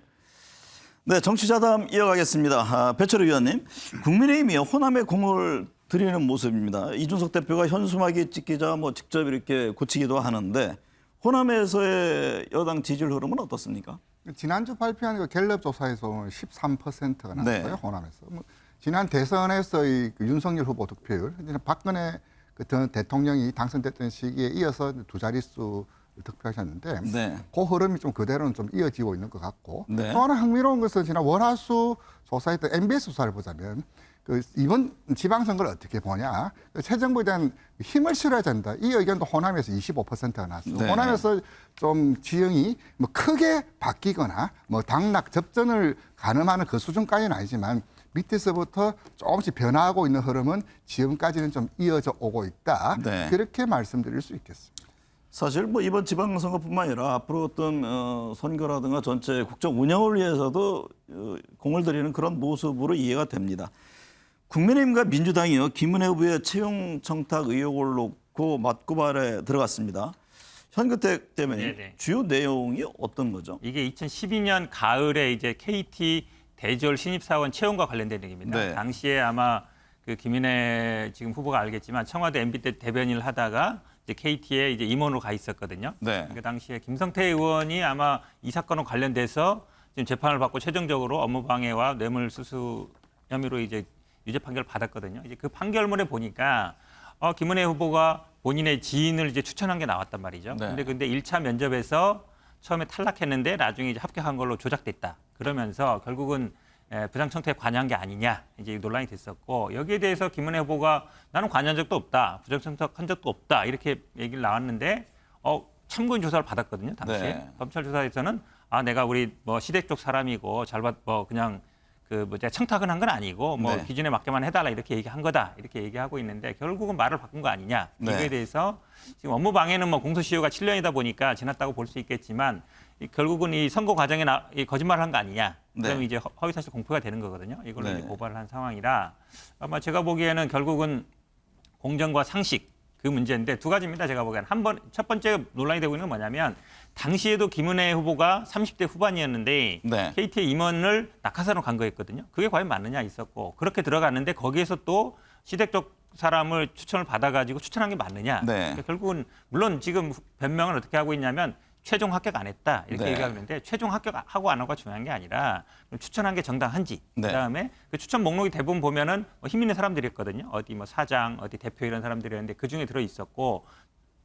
네, 정치자담 이어가겠습니다. 배철우 위원님, 국민의힘이 호남에 공을 들이는 모습입니다. 이준석 대표가 현수막이 찍히자 뭐 직접 이렇게 고치기도 하는데 호남에서의 여당 지지율 흐름은 어떻습니까? 지난주 발표한 그 갤럽 조사에서 13%가 나왔어요. 네. 호남에서. 뭐 지난 대선에서의 그 윤석열 후보 득표율, 이제 박근혜 그 전 대통령이 당선됐던 시기에 이어서 두 자릿수 득표하셨는데 네. 그 흐름이 좀 그대로는 좀 이어지고 있는 것 같고 네. 또 하나 흥미로운 것은 지난 월화수 조사했던 MBS 조사를 보자면 그 이번 지방선거를 어떻게 보냐 새 정부에 대한 힘을 실어야 된다 이 의견도 호남에서 25%가 나왔어요. 네. 호남에서 좀 지형이 뭐 크게 바뀌거나 뭐 당락 접전을 가늠하는 그 수준까지는 아니지만 밑에서부터 조금씩 변화하고 있는 흐름은 지금까지는 좀 이어져 오고 있다. 네. 그렇게 말씀드릴 수 있겠습니다. 사실 뭐 이번 지방선거뿐만 아니라 앞으로 어떤 선거라든가 전체 국정 운영을 위해서도 공을 들이는 그런 모습으로 이해가 됩니다. 국민의힘과 민주당이요 김은혜 후보의 채용 청탁 의혹을 놓고 맞고발에 들어갔습니다. 현근택 대변인 네네. 주요 내용이 어떤 거죠? 이게 2012년 가을에 이제 KT 대졸 신입사원 채용과 관련된 얘기입니다. 네. 당시에 아마 그 김인혜 지금 후보가 알겠지만 청와대 MB 때 대변인을 하다가 이제 KT에 이제 임원으로 가 있었거든요. 네. 그 당시에 김성태 의원이 아마 이 사건과 관련돼서 지금 재판을 받고 최종적으로 업무방해와 뇌물수수 혐의로 이제 유죄 판결을 받았거든요. 이제 그 판결문에 보니까 김은혜 후보가 본인의 지인을 이제 추천한 게 나왔단 말이죠. 네. 근데 1차 면접에서 처음에 탈락했는데 나중에 이제 합격한 걸로 조작됐다. 그러면서 결국은 부장청탁에 관여한 게 아니냐 이제 논란이 됐었고 여기에 대해서 김은혜 후보가 나는 관여한 적도 없다. 부장청탁한 적도 없다. 이렇게 얘기를 나왔는데 참고인 조사를 받았거든요. 당시에 네. 검찰 조사에서는 내가 우리 뭐 시댁 쪽 사람이고 그냥 제가 청탁은 한 건 아니고 뭐 네. 기준에 맞게만 해달라 이렇게 얘기한 거다 이렇게 얘기하고 있는데 결국은 말을 바꾼 거 아니냐 네. 이거에 대해서 지금 업무 방해는 뭐 공소시효가 7년이다 보니까 지났다고 볼 수 있겠지만 결국은 이 선거 과정에 이 거짓말을 한 거 아니냐 그럼 네. 이제 허위사실 공표가 되는 거거든요. 이걸로 네. 이제 고발을 한 상황이라 아마 제가 보기에는 결국은 공정과 상식 그 문제인데 두 가지입니다. 제가 보기에는 첫 번째 논란이 되고 있는 건 뭐냐면 당시에도 김은혜 후보가 30대 후반이었는데 네. KT의 임원을 낙하산으로 간거했거든요. 그게 과연 맞느냐 있었고 그렇게 들어갔는데 거기에서 또 시댁 쪽 사람을 추천을 받아가지고 추천한 게 맞느냐. 네. 그러니까 결국은 물론 지금 변명을 어떻게 하고 있냐면 최종 합격 안 했다 이렇게 네. 얘기하는데 최종 합격하고 안 하고가 중요한 게 아니라 추천한 게 정당한지 네. 그다음에 그 추천 목록이 대부분 보면은 힘 있는 사람들이었거든요. 어디 뭐 사장, 어디 대표 이런 사람들이었는데 그 중에 들어 있었고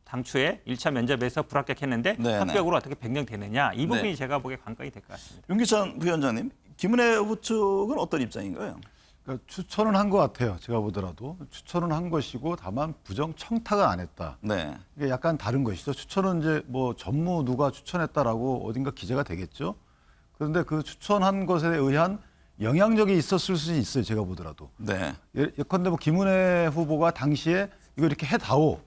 당초에 1차 면접에서 불합격했는데 네, 합격으로 어떻게 변경되느냐 이 부분이 네. 제가 보기에 관건이 될 것 같습니다. 윤기찬 부위원장님, 김은혜 후보 측은 어떤 입장인가요? 그러니까 추천은 한 것 같아요. 제가 보더라도 추천은 한 것이고 다만 부정 청탁은 안 했다. 네. 이게 약간 다른 것이죠. 추천은 이제 뭐 전무 누가 추천했다라고 어딘가 기재가 되겠죠. 그런데 그 추천한 것에 의한 영향력이 있었을 수 있어요. 제가 보더라도. 네. 예컨대 뭐 김은혜 후보가 당시에 이거 이렇게 해다오.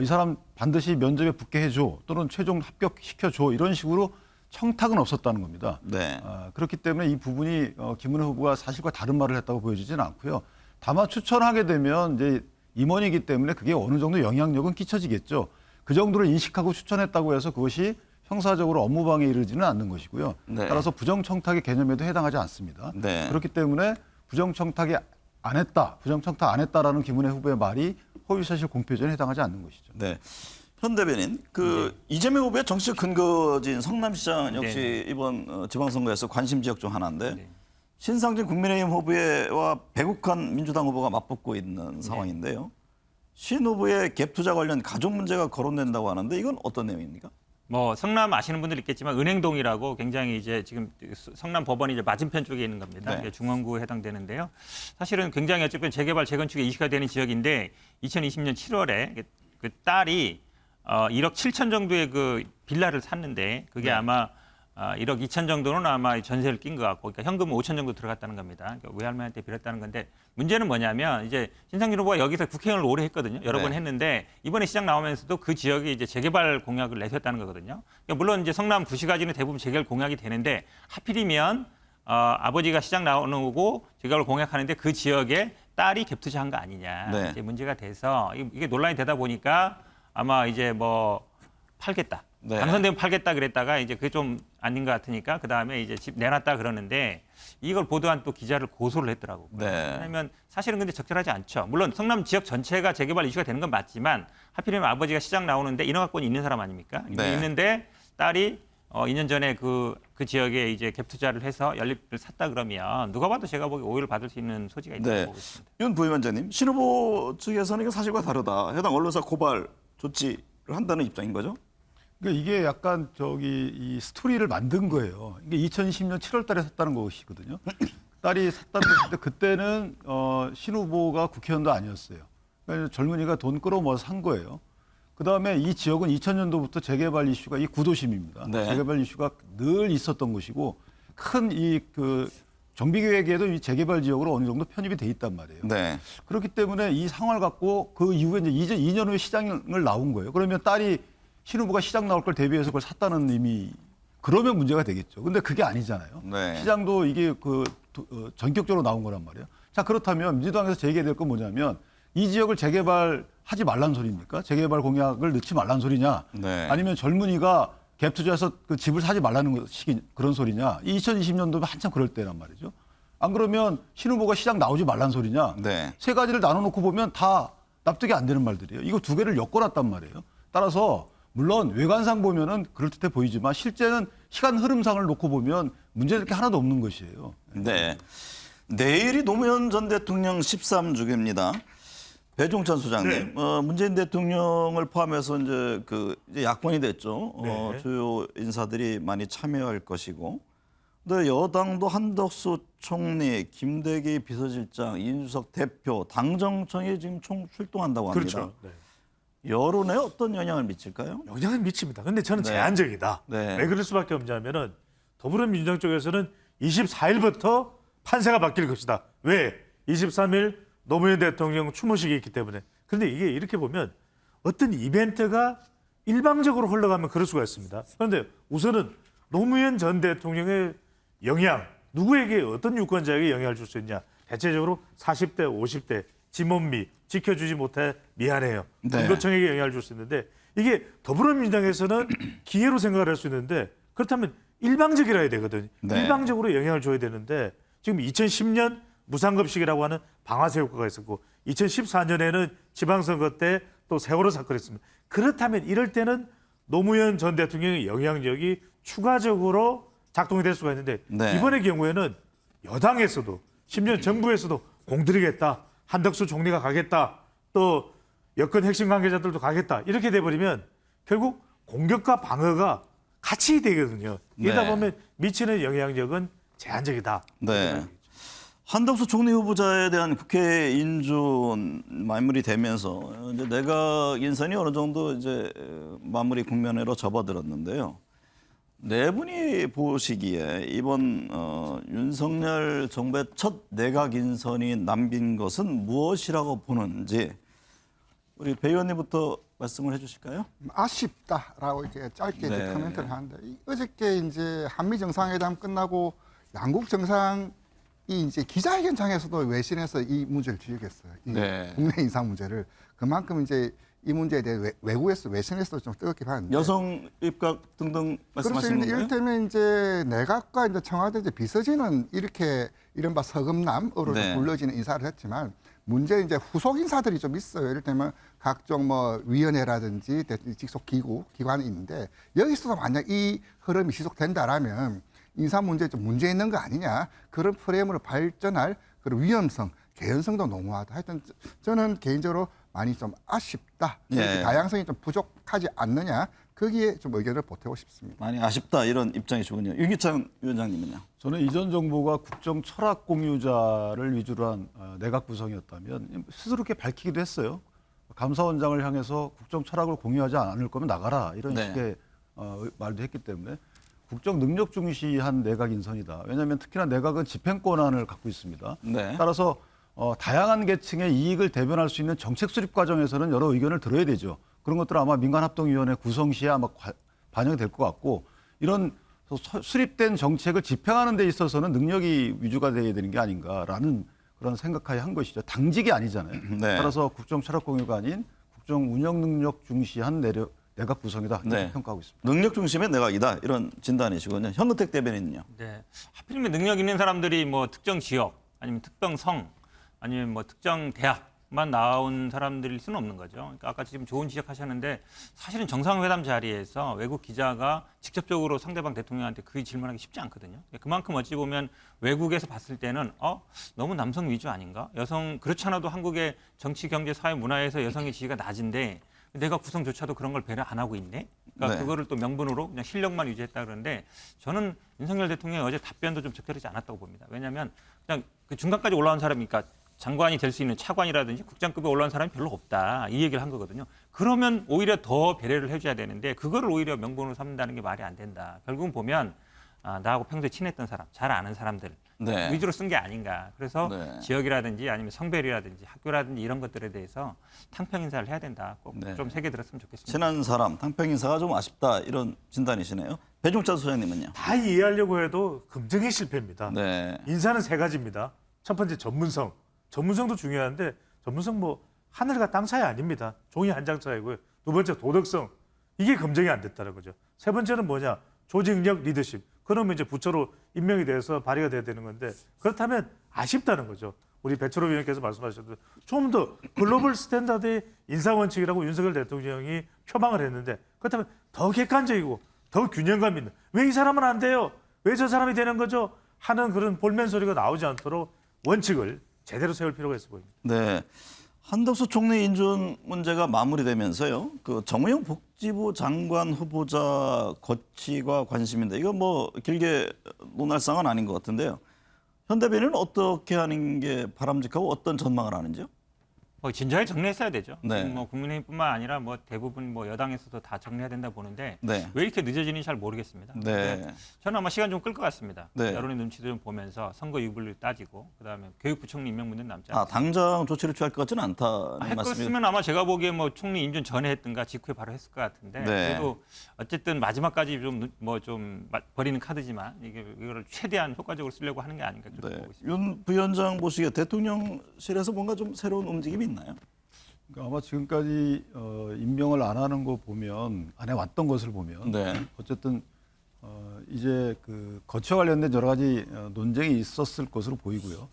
이 사람 반드시 면접에 붙게 해줘. 또는 최종 합격시켜줘. 이런 식으로 청탁은 없었다는 겁니다. 네. 그렇기 때문에 이 부분이 김은혜 후보가 사실과 다른 말을 했다고 보여지지는 않고요. 다만 추천하게 되면 이제 임원이기 때문에 그게 어느 정도 영향력은 끼쳐지겠죠. 그 정도를 인식하고 추천했다고 해서 그것이 형사적으로 업무방해에 이르지는 않는 것이고요. 네. 따라서 부정청탁의 개념에도 해당하지 않습니다. 네. 그렇기 때문에 부정청탁 안 했다라는 김은혜 후보의 말이 허위사실 공표죄에 해당하지 않는 것이죠. 네. 현 대변인, 이재명 후보의 정치적 근거지인 성남시장 역시 네. 이번 지방선거에서 관심 지역 중 하나인데 네. 신상진 국민의힘 후보와 배국한 민주당 후보가 맞붙고 있는 상황인데요. 신 후보의 갭 투자 관련 가족 문제가 거론된다고 하는데 이건 어떤 내용입니까? 뭐 성남 아시는 분들 있겠지만 은행동이라고 굉장히 이제 지금 성남 법원이 이제 맞은편 쪽에 있는 겁니다. 네. 이게 중원구에 해당되는데요. 사실은 굉장히 어쨌든 재개발 재건축에 이슈가 되는 지역인데 2020년 7월에 그 딸이 1억 7천 정도의 그 빌라를 샀는데 그게 네. 아마 1억 2천 정도는 아마 전세를 낀 것 같고, 그러니까 현금 5천 정도 들어갔다는 겁니다. 그러니까 외할머니한테 빌렸다는 건데 문제는 뭐냐면 이제 신상진 후보가 여기서 국회의원을 오래 했거든요. 여러 네. 번 했는데 이번에 시장 나오면서도 그 지역에 이제 재개발 공약을 내세웠다는 거거든요. 그러니까 물론 이제 성남 구시가지는 대부분 재개발 공약이 되는데 하필이면 아버지가 시장 나오고 재개발 공약하는데 그 지역에 딸이 갭 투자한 거 아니냐 네. 이제 문제가 돼서 이게 논란이 되다 보니까 아마 이제 뭐 팔겠다. 네. 당선되면 팔겠다 그랬다가 이제 그게 좀 아닌 것 같으니까 그 다음에 이제 집 내놨다 그러는데 이걸 보도한 또 기자를 고소를 했더라고요. 네. 왜냐하면 사실은 근데 적절하지 않죠. 물론 성남 지역 전체가 재개발 이슈가 되는 건 맞지만 하필이면 아버지가 시장 나오는데 인허가권이 있는 사람 아닙니까? 네. 있는데 딸이 2년 전에 그 지역에 이제 갭 투자를 해서 연립을 샀다 그러면 누가 봐도 제가 보기 오해를 받을 수 있는 소지가 있다고 네. 보고 있습니다. 윤 부위원장님, 신후보 측에서는 이게 사실과 다르다. 해당 언론사 고발 조치를 한다는 입장인 거죠? 그러니까 이게 약간 이 스토리를 만든 거예요. 이게 2020년 7월달에 샀다는 것이거든요. 딸이 샀다는 것인데 그때는 신 후보가 국회의원도 아니었어요. 그러니까 젊은이가 돈 끌어모아서 산 거예요. 그 다음에 이 지역은 2000년도부터 재개발 이슈가 이 구도심입니다. 네. 재개발 이슈가 늘 있었던 것이고 큰 정비계획에도 이 재개발 지역으로 어느 정도 편입이 돼 있단 말이에요. 네. 그렇기 때문에 이 상황을 갖고 그 이후에 이제 2년 후에 시장을 나온 거예요. 그러면 딸이 신 후보가 시장 나올 걸 대비해서 그걸 샀다는 의미, 그러면 문제가 되겠죠. 근데 그게 아니잖아요. 네. 시장도 이게 전격적으로 나온 거란 말이에요. 자, 그렇다면 민주당에서 제기될 건 뭐냐면 이 지역을 재개발하지 말란 소리입니까? 재개발 공약을 넣지 말란 소리냐? 네. 아니면 젊은이가 갭 투자해서 그 집을 사지 말라는 그런 소리냐? 2020년도면 한참 그럴 때란 말이죠. 안 그러면 신 후보가 시장 나오지 말란 소리냐? 네. 세 가지를 나눠놓고 보면 다 납득이 안 되는 말들이에요. 이거 두 개를 엮어놨단 말이에요. 따라서 물론 외관상 보면은 그럴듯해 보이지만 실제는 시간 흐름상을 놓고 보면 문제될 게 하나도 없는 것이에요. 네. 내일이 노무현 전 대통령 13주기입니다. 배종찬 소장님, 문재인 대통령을 포함해서 이제 야권이 됐죠. 네. 주요 인사들이 많이 참여할 것이고, 근데 여당도 한덕수 총리, 김대기 비서실장, 이준석 대표, 당정청이 지금 총 출동한다고 합니다. 그렇죠. 네. 여론에 어떤 영향을 미칠까요? 영향은 미칩니다. 근데 저는 네. 제한적이다. 네. 왜 그럴 수밖에 없냐면은 더불어민주당 쪽에서는 24일부터 판세가 바뀔 것이다. 왜? 23일 노무현 대통령 추모식이 있기 때문에. 그런데 이게 이렇게 보면 어떤 이벤트가 일방적으로 흘러가면 그럴 수가 있습니다. 그런데 우선은 노무현 전 대통령의 영향, 누구에게 어떤 유권자에게 영향을 줄 수 있냐. 대체적으로 40대, 50대, 지몬미, 지켜주지 못해 미안해요. 네. 선거청에게 영향을 줄 수 있는데 이게 더불어민주당에서는 기회로 생각을 할 수 있는데 그렇다면 일방적이라 해야 되거든요. 네. 일방적으로 영향을 줘야 되는데 지금 2010년 무상급식이라고 하는 방아쇠 효과가 있었고 2014년에는 지방선거 때 또 세월호 사건이 있습니다. 그렇다면 이럴 때는 노무현 전 대통령의 영향력이 추가적으로 작동이 될 수가 있는데 네. 이번의 경우에는 여당에서도 심지어 정부에서도 공들이겠다. 한덕수 총리가 가겠다. 또 여권 핵심 관계자들도 가겠다. 이렇게 돼버리면 결국 공격과 방어가 같이 되거든요. 이러다 네. 보면 미치는 영향력은 제한적이다. 네. 한덕수 총리 후보자에 대한 국회 인준 마무리 되면서 이제 내각 인선이 어느 정도 이제 마무리 국면으로 접어들었는데요. 네 분이 보시기에 이번 윤석열 정부의 첫 내각 인선이 남긴 것은 무엇이라고 보는지 우리 배 의원님부터 말씀을 해주실까요? 아쉽다라고 이렇게 짧게 네. 코멘트를 하는데 어저께 이제 한미 정상회담 끝나고 양국 정상이 이제 기자회견장에서도 외신에서 이 문제를 지적했어요. 이 네. 국내 인상 문제를 그만큼 이제 이 문제에 대해 외국에서 외신에서 좀 뜨겁게 봤는데 여성 입각 등등 말씀하시는 그렇죠. 건가요? 이를테면 이제 내각과 이제 청와대 이제 비서진은 이렇게 이른바 서금남으로 네. 불려지는 인사를 했지만 문제 이제 후속 인사들이 좀 있어요. 이를테면 각종 뭐 위원회라든지 직속 기관이 있는데 여기서도 만약 이 흐름이 지속된다라면 인사 문제에 좀 문제 있는 거 아니냐 그런 프레임으로 발전할 그런 위험성, 개연성도 농후하다. 하여튼 저는 개인적으로 많이 좀 아쉽다. 예. 다양성이 좀 부족하지 않느냐 거기에 좀 의견을 보태고 싶습니다. 많이 아쉽다 이런 입장이시군요. 윤기창 위원장님은요? 저는 이전 정부가 국정 철학 공유자를 위주로 한 내각 구성이었다면 스스로 이렇게 밝히기도 했어요. 감사원장을 향해서 국정 철학을 공유하지 않을 거면 나가라 이런 네. 식의 말도 했기 때문에 국정 능력 중시한 내각 인선이다. 왜냐하면 특히나 내각은 집행 권한을 갖고 있습니다. 네. 따라서 다양한 계층의 이익을 대변할 수 있는 정책 수립 과정에서는 여러 의견을 들어야 되죠. 그런 것들은 아마 민간합동위원회 구성 시에 아마 반영이 될 것 같고 이런 수립된 정책을 집행하는 데 있어서는 능력이 위주가 돼야 되는 게 아닌가라는 그런 생각하에 한 것이죠. 당직이 아니잖아요. 네. 따라서 국정 철학 공유가 아닌 국정 운영 능력 중시한 내각 구성이다 이렇게 네. 평가하고 있습니다. 능력 중심의 내각이다 이런 진단이시군요. 현근택 대변인은요. 네. 하필이면 능력 있는 사람들이 뭐 특정 지역 아니면 특정 성 아니면 뭐 특정 대학만 나온 사람들일 수는 없는 거죠. 그러니까 아까 지금 좋은 지적하셨는데 사실은 정상회담 자리에서 외국 기자가 직접적으로 상대방 대통령한테 그 질문하기 쉽지 않거든요. 그만큼 어찌 보면 외국에서 봤을 때는 너무 남성 위주 아닌가? 여성 그렇지 않아도 한국의 정치, 경제, 사회, 문화에서 여성의 지위가 낮은데 내가 구성조차도 그런 걸 배려 안 하고 있네. 그러니까 네. 그거를 또 명분으로 그냥 실력만 유지했다 그러는데 저는 윤석열 대통령이 어제 답변도 좀 적절하지 않았다고 봅니다. 왜냐하면 그냥 그 중간까지 올라온 사람이니까 장관이 될 수 있는 차관이라든지 국장급에 올라온 사람이 별로 없다. 이 얘기를 한 거거든요. 그러면 오히려 더 배려를 해줘야 되는데 그거를 오히려 명분으로 삼는다는 게 말이 안 된다. 결국은 보면 나하고 평소에 친했던 사람, 잘 아는 사람들 네. 위주로 쓴 게 아닌가. 그래서 네. 지역이라든지 아니면 성별이라든지 학교라든지 이런 것들에 대해서 탕평 인사를 해야 된다. 꼭 네. 좀 세게 들었으면 좋겠습니다. 친한 사람 탕평 인사가 좀 아쉽다 이런 진단이시네요. 배종찬 소장님은요. 다 이해하려고 해도 금정의 실패입니다. 네. 인사는 세 가지입니다. 첫 번째 전문성. 전문성도 중요한데 전문성 뭐 하늘과 땅 차이 아닙니다. 종이 한 장 차이고요. 두 번째 도덕성. 이게 검증이 안 됐다는 거죠. 세 번째는 뭐냐? 조직력 리더십. 그러면 이제 부처로 임명이 돼서 발의가 돼야 되는 건데 그렇다면 아쉽다는 거죠. 우리 배철호 위원께서 말씀하셨듯 좀 더 글로벌 스탠다드의 인사 원칙이라고 윤석열 대통령이 표방을 했는데 그렇다면 더 객관적이고 더 균형감 있는 왜 이 사람은 안 돼요? 왜 저 사람이 되는 거죠? 하는 그런 볼멘 소리가 나오지 않도록 원칙을 제대로 세울 필요가 있어 보입니다. 네. 한덕수 총리 인준 문제가 마무리되면서요. 그 정우영 복지부 장관 후보자 거취가 관심인데 이거 뭐 길게 논할 사항은 아닌 것 같은데요. 현 대변인은 어떻게 하는 게 바람직하고 어떤 전망을 하는지요? 진작에 정리했어야 되죠. 네. 지금 뭐 국민의힘뿐만 아니라 뭐 대부분 뭐 여당에서도 다 정리해야 된다 보는데 네. 왜 이렇게 늦어지는지 잘 모르겠습니다. 네. 근데 저는 아마 시간 좀 끌 것 같습니다. 네. 여론의 눈치도 좀 보면서 선거 유불리 따지고 그다음에 교육부총리 임명 문제는 남지 아, 않습니다. 당장 조치를 취할 것 같지는 않다는 말씀이에요. 했었으면 아마 제가 보기에 뭐 총리 인준 전에 했든가 직후에 바로 했을 것 같은데 네. 그래도 어쨌든 마지막까지 좀 버리는 카드지만 이거를 최대한 효과적으로 쓰려고 하는 게 아닌가 그렇게 네. 보고 있습니다. 윤 부위원장 보시기에 대통령실에서 뭔가 좀 새로운 움직임이 있나요? 그러니까 아마 지금까지 임명을 안 하는 거 보면 안 해왔던 것을 보면 네. 어쨌든 이제 그 거치와 관련된 여러 가지 논쟁이 있었을 것으로 보이고요.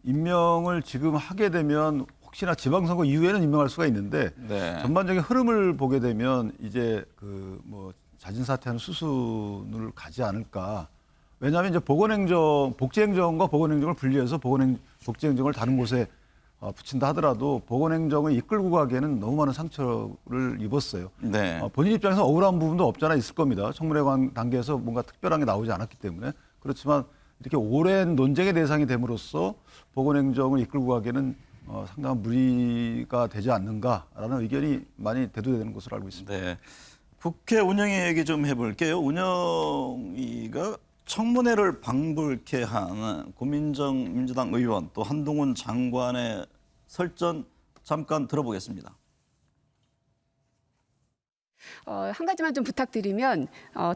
임명을 지금 하게 되면 혹시나 지방선거 이후에는 임명할 수가 있는데 네. 전반적인 흐름을 보게 되면 이제 그 뭐 자진 사퇴하는 수순을 가지 않을까. 왜냐하면 이제 복지행정과 보건행정을 분리해서 복지행정을 다른 곳에 붙인다 하더라도 보건행정을 이끌고 가기에는 너무 많은 상처를 입었어요. 네. 본인 입장에서 억울한 부분도 없잖아 있을 겁니다. 청문회 단계에서 뭔가 특별한 게 나오지 않았기 때문에. 그렇지만 이렇게 오랜 논쟁의 대상이 됨으로써 보건행정을 이끌고 가기에는 상당한 무리가 되지 않는가라는 의견이 많이 대두되는 것으로 알고 있습니다. 네. 국회 운영위 얘기 좀 해볼게요. 운영위가 청문회를 방불케 한 고민정 민주당 의원 또 한동훈 장관의 설전 잠깐 들어보겠습니다. 한 가지만 좀 부탁드리면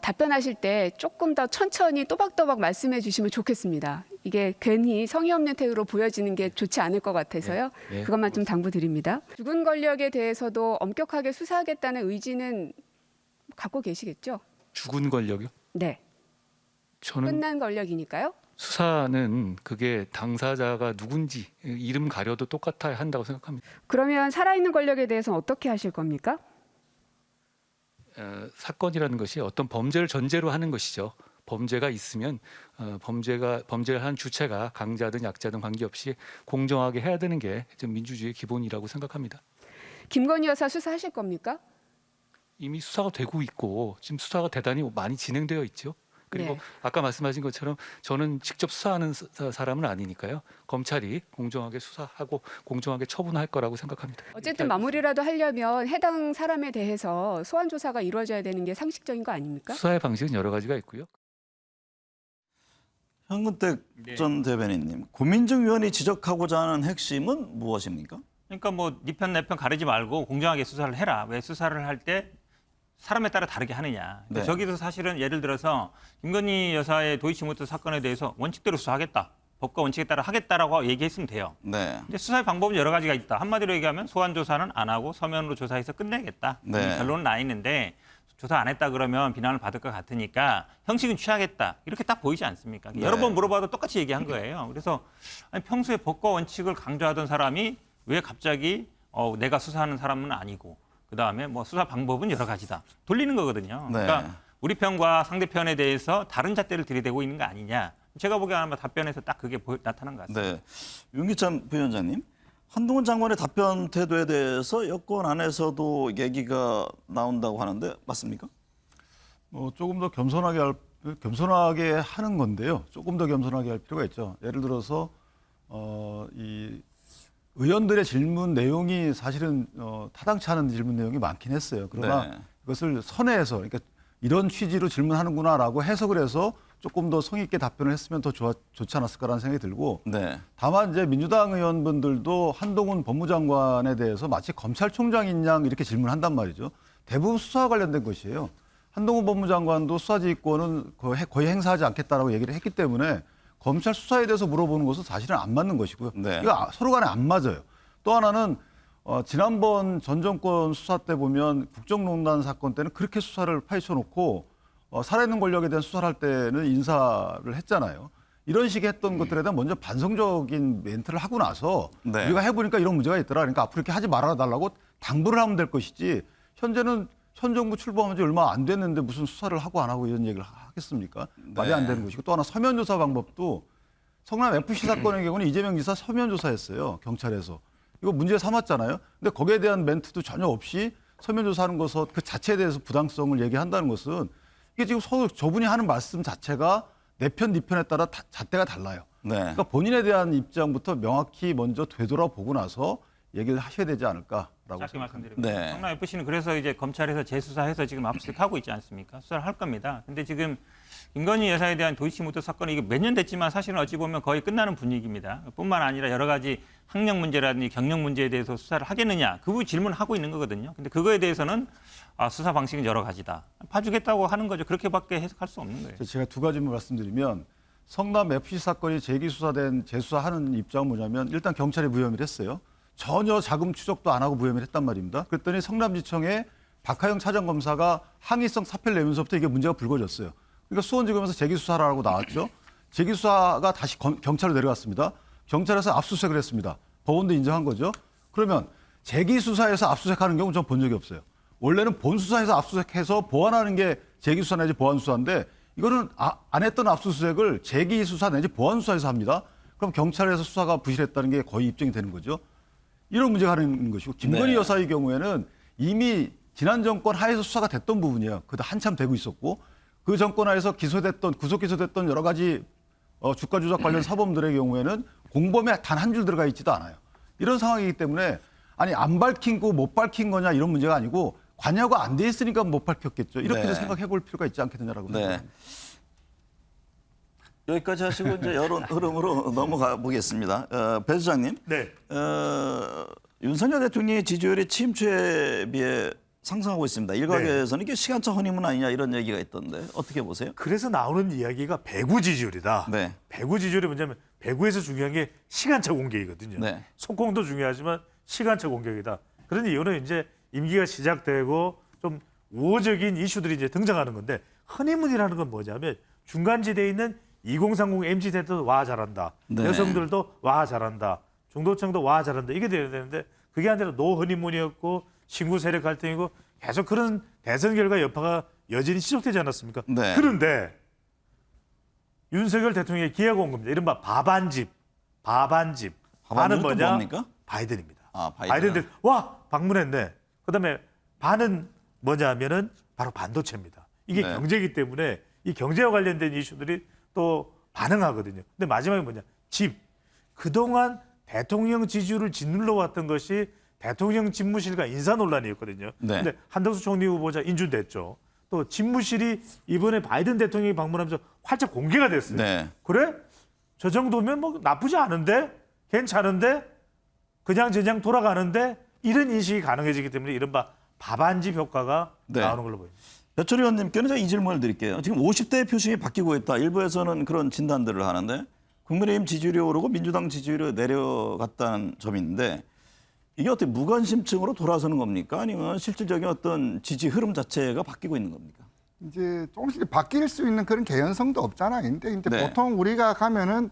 답변하실 때 조금 더 천천히 또박또박 말씀해 주시면 좋겠습니다. 이게 괜히 성의 없는 태도로 보여지는 게 좋지 않을 것 같아서요. 그것만 좀 당부드립니다. 죽은 권력에 대해서도 엄격하게 수사하겠다는 의지는 갖고 계시겠죠? 죽은 권력이요? 네. 저는 끝난 권력이니까요. 수사는 그게 당사자가 누군지 이름 가려도 똑같아야 한다고 생각합니다. 그러면 살아있는 권력에 대해서는 어떻게 하실 겁니까? 사건이라는 것이 어떤 범죄를 전제로 하는 것이죠. 범죄가 있으면 범죄를 한 주체가 강자든 약자든 관계없이 공정하게 해야 되는 게 민주주의의 기본이라고 생각합니다. 김건희 여사 수사하실 겁니까? 이미 수사가 되고 있고 지금 수사가 대단히 많이 진행되어 있죠. 그리고 네. 아까 말씀하신 것처럼 저는 직접 수사하는 사람은 아니니까요. 검찰이 공정하게 수사하고 공정하게 처분할 거라고 생각합니다. 어쨌든 마무리라도 하려면 해당 사람에 대해서 소환 조사가 이루어져야 되는 게 상식적인 거 아닙니까? 수사의 방식은 여러 가지가 있고요. 현근택 네. 전 대변인님, 고민정 의원이 지적하고자 하는 핵심은 무엇입니까? 그러니까 뭐 네 편 내 편 가리지 말고 공정하게 수사를 해라. 왜 수사를 할 때 사람에 따라 다르게 하느냐. 네. 저기서 사실은 예를 들어서 김건희 여사의 도이치모터 사건에 대해서 원칙대로 수사하겠다. 법과 원칙에 따라 하겠다라고 얘기했으면 돼요. 네. 근데 수사의 방법은 여러 가지가 있다. 한마디로 얘기하면 소환 조사는 안 하고 서면으로 조사해서 끝내겠다. 네. 이 결론은 나 있는데 조사 안 했다 그러면 비난을 받을 것 같으니까 형식은 취하겠다. 이렇게 딱 보이지 않습니까? 네. 여러 번 물어봐도 똑같이 얘기한 거예요. 그래서 아니, 평소에 법과 원칙을 강조하던 사람이 왜 갑자기 내가 수사하는 사람은 아니고 그다음에 뭐 수사 방법은 여러 가지다. 돌리는 거거든요. 네. 그러니까 우리 편과 상대편에 대해서 다른 잣대를 들이대고 있는 거 아니냐. 제가 보기에 아마 답변에서 딱 그게 나타난 것 같습니다. 네. 윤기찬 부위원장님, 한동훈 장관의 답변 태도에 대해서 여권 안에서도 얘기가 나온다고 하는데 맞습니까? 조금 더 겸손하게 하는 건데요. 조금 더 겸손하게 할 필요가 있죠. 예를 들어서 이 의원들의 질문 내용이 사실은 타당치 않은 질문 내용이 많긴 했어요. 그러나 네. 그것을 선회해서 그러니까 이런 취지로 질문하는구나라고 해석을 해서 조금 더 성의 있게 답변을 했으면 더 좋지 않았을까라는 생각이 들고 네. 다만 이제 민주당 의원분들도 한동훈 법무장관에 대해서 마치 검찰총장인 양 이렇게 질문한단 말이죠. 대부분 수사와 관련된 것이에요. 한동훈 법무장관도 수사지휘권은 거의 행사하지 않겠다라고 얘기를 했기 때문에 검찰 수사에 대해서 물어보는 것은 사실은 안 맞는 것이고요. 네. 이거 서로 간에 안 맞아요. 또 하나는 지난번 전 정권 수사 때 보면 국정농단 사건 때는 그렇게 수사를 파헤쳐놓고 살아있는 권력에 대한 수사를 할 때는 인사를 했잖아요. 이런 식의 했던 것들에 대한 먼저 반성적인 멘트를 하고 나서 네. 우리가 해보니까 이런 문제가 있더라. 그러니까 앞으로 이렇게 하지 말아달라고 당부를 하면 될 것이지 현재는 현 정부 출범한 지 얼마 안 됐는데 무슨 수사를 하고 안 하고 이런 얘기를 하겠습니까? 말이 안 되는 것이고 또 하나 서면 조사 방법도 성남 FC 사건의 경우는 이재명 지사 서면 조사했어요. 경찰에서. 이거 문제 삼았잖아요. 근데 거기에 대한 멘트도 전혀 없이 서면 조사하는 것은 그 자체에 대해서 부당성을 얘기한다는 것은 이게 지금 서로 저분이 하는 말씀 자체가 내 편, 네 편에 따라 잣대가 달라요. 네. 그러니까 본인에 대한 입장부터 명확히 먼저 되돌아보고 나서 얘기를 하셔야 되지 않을까라고 짧게 생각합니다. 말씀드리면 네. 성남 FC는 그래서 이제 검찰에서 재수사해서 지금 압수수색하고 있지 않습니까? 수사를 할 겁니다. 근데 지금 김건희 여사에 대한 도이치모터 사건이 이게 몇 년 됐지만 사실은 어찌 보면 거의 끝나는 분위기입니다. 뿐만 아니라 여러 가지 학력 문제라든지 경력 문제에 대해서 수사를 하겠느냐 그 질문을 하고 있는 거거든요. 근데 그거에 대해서는 수사 방식은 여러 가지다. 봐주겠다고 하는 거죠. 그렇게밖에 해석할 수 없는 거예요. 제가 두 가지만 말씀드리면 성남 FC 사건이 재수사하는 입장은 뭐냐면 일단 경찰에 무혐의를 했어요. 전혀 자금 추적도 안 하고 무혐의를 했단 말입니다. 그랬더니 성남지청에 박하영 차장검사가 항의성 사표를 내면서부터 이게 문제가 불거졌어요. 그러니까 수원지검에서 재기수사라고 나왔죠. 재기수사가 다시 경찰로 내려갔습니다. 경찰에서 압수수색을 했습니다. 법원도 인정한 거죠. 그러면 재기수사에서 압수수색하는 경우는 전 본 적이 없어요. 원래는 본수사에서 압수수색해서 보완하는 게 재기수사 내지 보완수사인데 이거는 안 했던 압수수색을 재기수사 내지 보완수사에서 합니다. 그럼 경찰에서 수사가 부실했다는 게 거의 입증이 되는 거죠. 이런 문제가 하는 것이고 김건희 네. 여사의 경우에는 이미 지난 정권 하에서 수사가 됐던 부분이에요. 그도 한참 되고 있었고 그 정권 하에서 구속 기소됐던 여러 가지 주가 조작 관련 사범들의 경우에는 공범에 단 한 줄 들어가 있지도 않아요. 이런 상황이기 때문에 아니 안 밝힌 거 못 밝힌 거냐 이런 문제가 아니고 관여가 안 돼 있으니까 못 밝혔겠죠. 이렇게도 네. 생각해 볼 필요가 있지 않겠느냐라고 네. 생각합니다. 여기까지 하시고 이제 여론 흐름으로 넘어가 보겠습니다. 배 소장님, 네. 윤석열 대통령의 지지율이 취임 초에 비해 상승하고 있습니다. 일각에서는 이게 시간차 허니문 아니냐 이런 얘기가 있던데 어떻게 보세요? 그래서 나오는 이야기가 배구 지지율이다. 네. 배구 지지율이 뭐냐면 배구에서 중요한 게 시간차 공격이거든요. 네. 속공도 중요하지만 시간차 공격이다. 그런 이유는 이제 임기가 시작되고 좀 우호적인 이슈들이 이제 등장하는 건데 허니문이라는 건 뭐냐면 중간지대에 있는 2030 MZ 세대도 와 잘한다. 네. 여성들도 와 잘한다. 중도층도 와 잘한다. 이게 돼야 되는데 그게 아니라 노 허니문이었고 신구 세력 갈등이고 계속 그런 대선 결과 여파가 여전히 지속되지 않았습니까? 네. 그런데 윤석열 대통령의 기회가 온 겁니다. 이른바 밥안집. 반은 또 뭐냐? 뭡니까? 바이든입니다. 아, 바이든 와 방문했네. 그다음에 반은 뭐냐 하면은 바로 반도체입니다. 이게 네. 경제이기 때문에 이 경제와 관련된 이슈들이 또 반응하거든요. 근데 마지막에 뭐냐? 집. 그동안 대통령 지지율을 짓눌러 왔던 것이 대통령 집무실과 인사 논란이었거든요. 네. 근데 한덕수 총리 후보자 인준됐죠. 또 집무실이 이번에 바이든 대통령이 방문하면서 활짝 공개가 됐어요. 네. 그래? 저 정도면 뭐 나쁘지 않은데? 괜찮은데? 그냥 저냥 돌아가는데? 이런 인식이 가능해지기 때문에 이른바 밥안집 효과가 네. 나오는 걸로 보입니다. 배철희 의원님께는 제가 이 질문을 드릴게요. 지금 50대의 표심이 바뀌고 있다. 일부에서는 그런 진단들을 하는데 국민의힘 지지율이 오르고 민주당 지지율이 내려갔다는 점인데 이게 어떻게 무관심층으로 돌아서는 겁니까? 아니면 실질적인 어떤 지지 흐름 자체가 바뀌고 있는 겁니까? 이제 조금씩 바뀔 수 있는 그런 개연성도 없잖아요. 근데 이제 네. 보통 우리가 가면은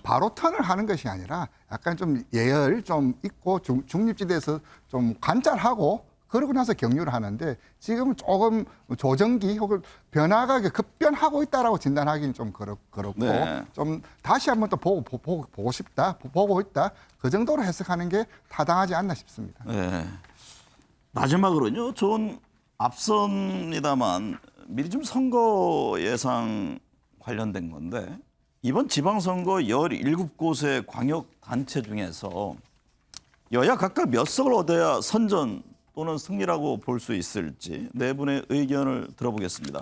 바로 턴을 하는 것이 아니라 약간 좀 예열 좀 있고 중립지대에서 좀 관찰하고 그러고 나서 격려를 하는데 지금은 조금 조정기 혹은 변화가 급변하고 있다라고 진단하기는 좀 그렇고 네. 좀 다시 한번 또 보고 싶다, 보고 있다 그 정도로 해석하는 게 타당하지 않나 싶습니다. 네. 마지막으로요. 좋은 앞선입니다만 미리 좀 선거 예상 관련된 건데 이번 지방선거 17곳의 광역단체 중에서 여야 각각 몇 석을 얻어야 선전 또는 승리라고 볼 수 있을지 네 분의 의견을 들어보겠습니다.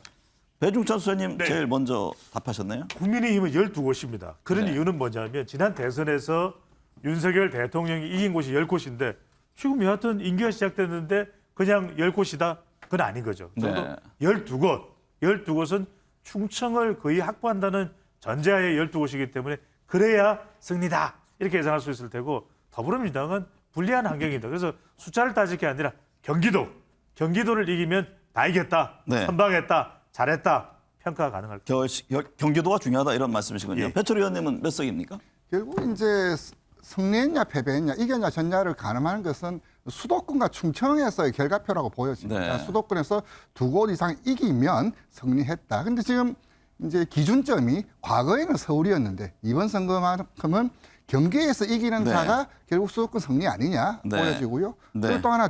배중찬 수사님 네. 제일 먼저 답하셨나요? 국민의힘은 12곳입니다. 그런 네. 이유는 뭐냐면 지난 대선에서 윤석열 대통령이 이긴 곳이 10곳인데 지금 여하튼 임기가 시작됐는데 그냥 10곳이다? 그건 아닌 거죠. 네. 12곳은 충청을 거의 확보한다는 전제하에 12곳이기 때문에 그래야 승리다. 이렇게 예상할 수 있을 테고 더불어민주당은 불리한 환경이다. 그래서 숫자를 따질 게 아니라 경기도를 이기면 다 이겼다. 네. 선방했다. 잘했다. 평가가 가능할 겁니다. 경기도가 중요하다 이런 말씀이시군요. 예. 배철 의원님은 몇 석입니까? 결국 이제 승리했냐 패배했냐 이겼냐 졌냐를 가늠하는 것은 수도권과 충청에서의 결과표라고 보여집니다. 네. 수도권에서 2곳 이상 이기면 승리했다. 근데 지금 이제 기준점이 과거에는 서울이었는데 이번 선거만큼은 경기에서 이기는 네. 자가 결국 수도권 승리 아니냐 네. 보여지고요. 네. 그리고 또 하나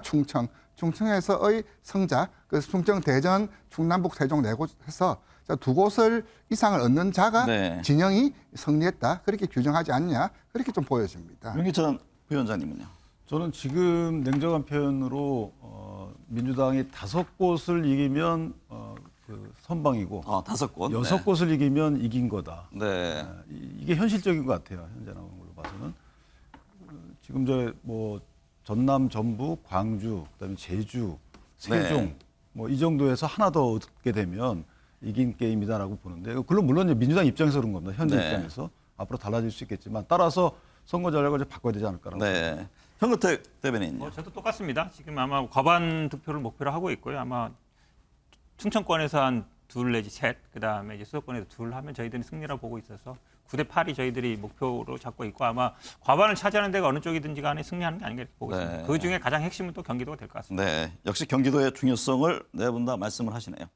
충청에서의 성자, 그래서 충청, 대전, 충남북, 세종 네 곳에서 2곳을 이상을 얻는 자가 네. 진영이 승리했다. 그렇게 규정하지 않냐. 그렇게 좀 보여집니다. 윤기찬 부위원장님은요? 저는 지금 냉정한 표현으로 민주당이 5곳을 이기면 그 선방이고 5곳. 6곳을 이기면 이긴 거다. 네. 이게 현실적인 것 같아요. 현재 나온 걸로 봐서는. 지금 뭐 전남, 전북, 광주, 그다음에 제주, 세종 네. 뭐 이 정도에서 하나 더 얻게 되면 이긴 게임이다라고 보는데 물론 민주당 입장에서 그런 겁니다. 현재 네. 입장에서 앞으로 달라질 수 있겠지만 따라서 선거 전략을 이제 바꿔야 되지 않을까라고. 네. 현근택 대변인요. 저도 똑같습니다. 지금 아마 과반 득표를 목표로 하고 있고요. 아마 충청권에서 한 2 내지 3, 그다음에 이제 수도권에서 2 하면 저희들은 승리라고 보고 있어서 9대8이 저희들이 목표로 잡고 있고 아마 과반을 차지하는 데가 어느 쪽이든지 간에 승리하는 게 아닌가 이렇게 보고 있습니다. 네. 그 중에 가장 핵심은 또 경기도가 될 것 같습니다. 네. 역시 경기도의 중요성을 네 분 다 말씀을 하시네요.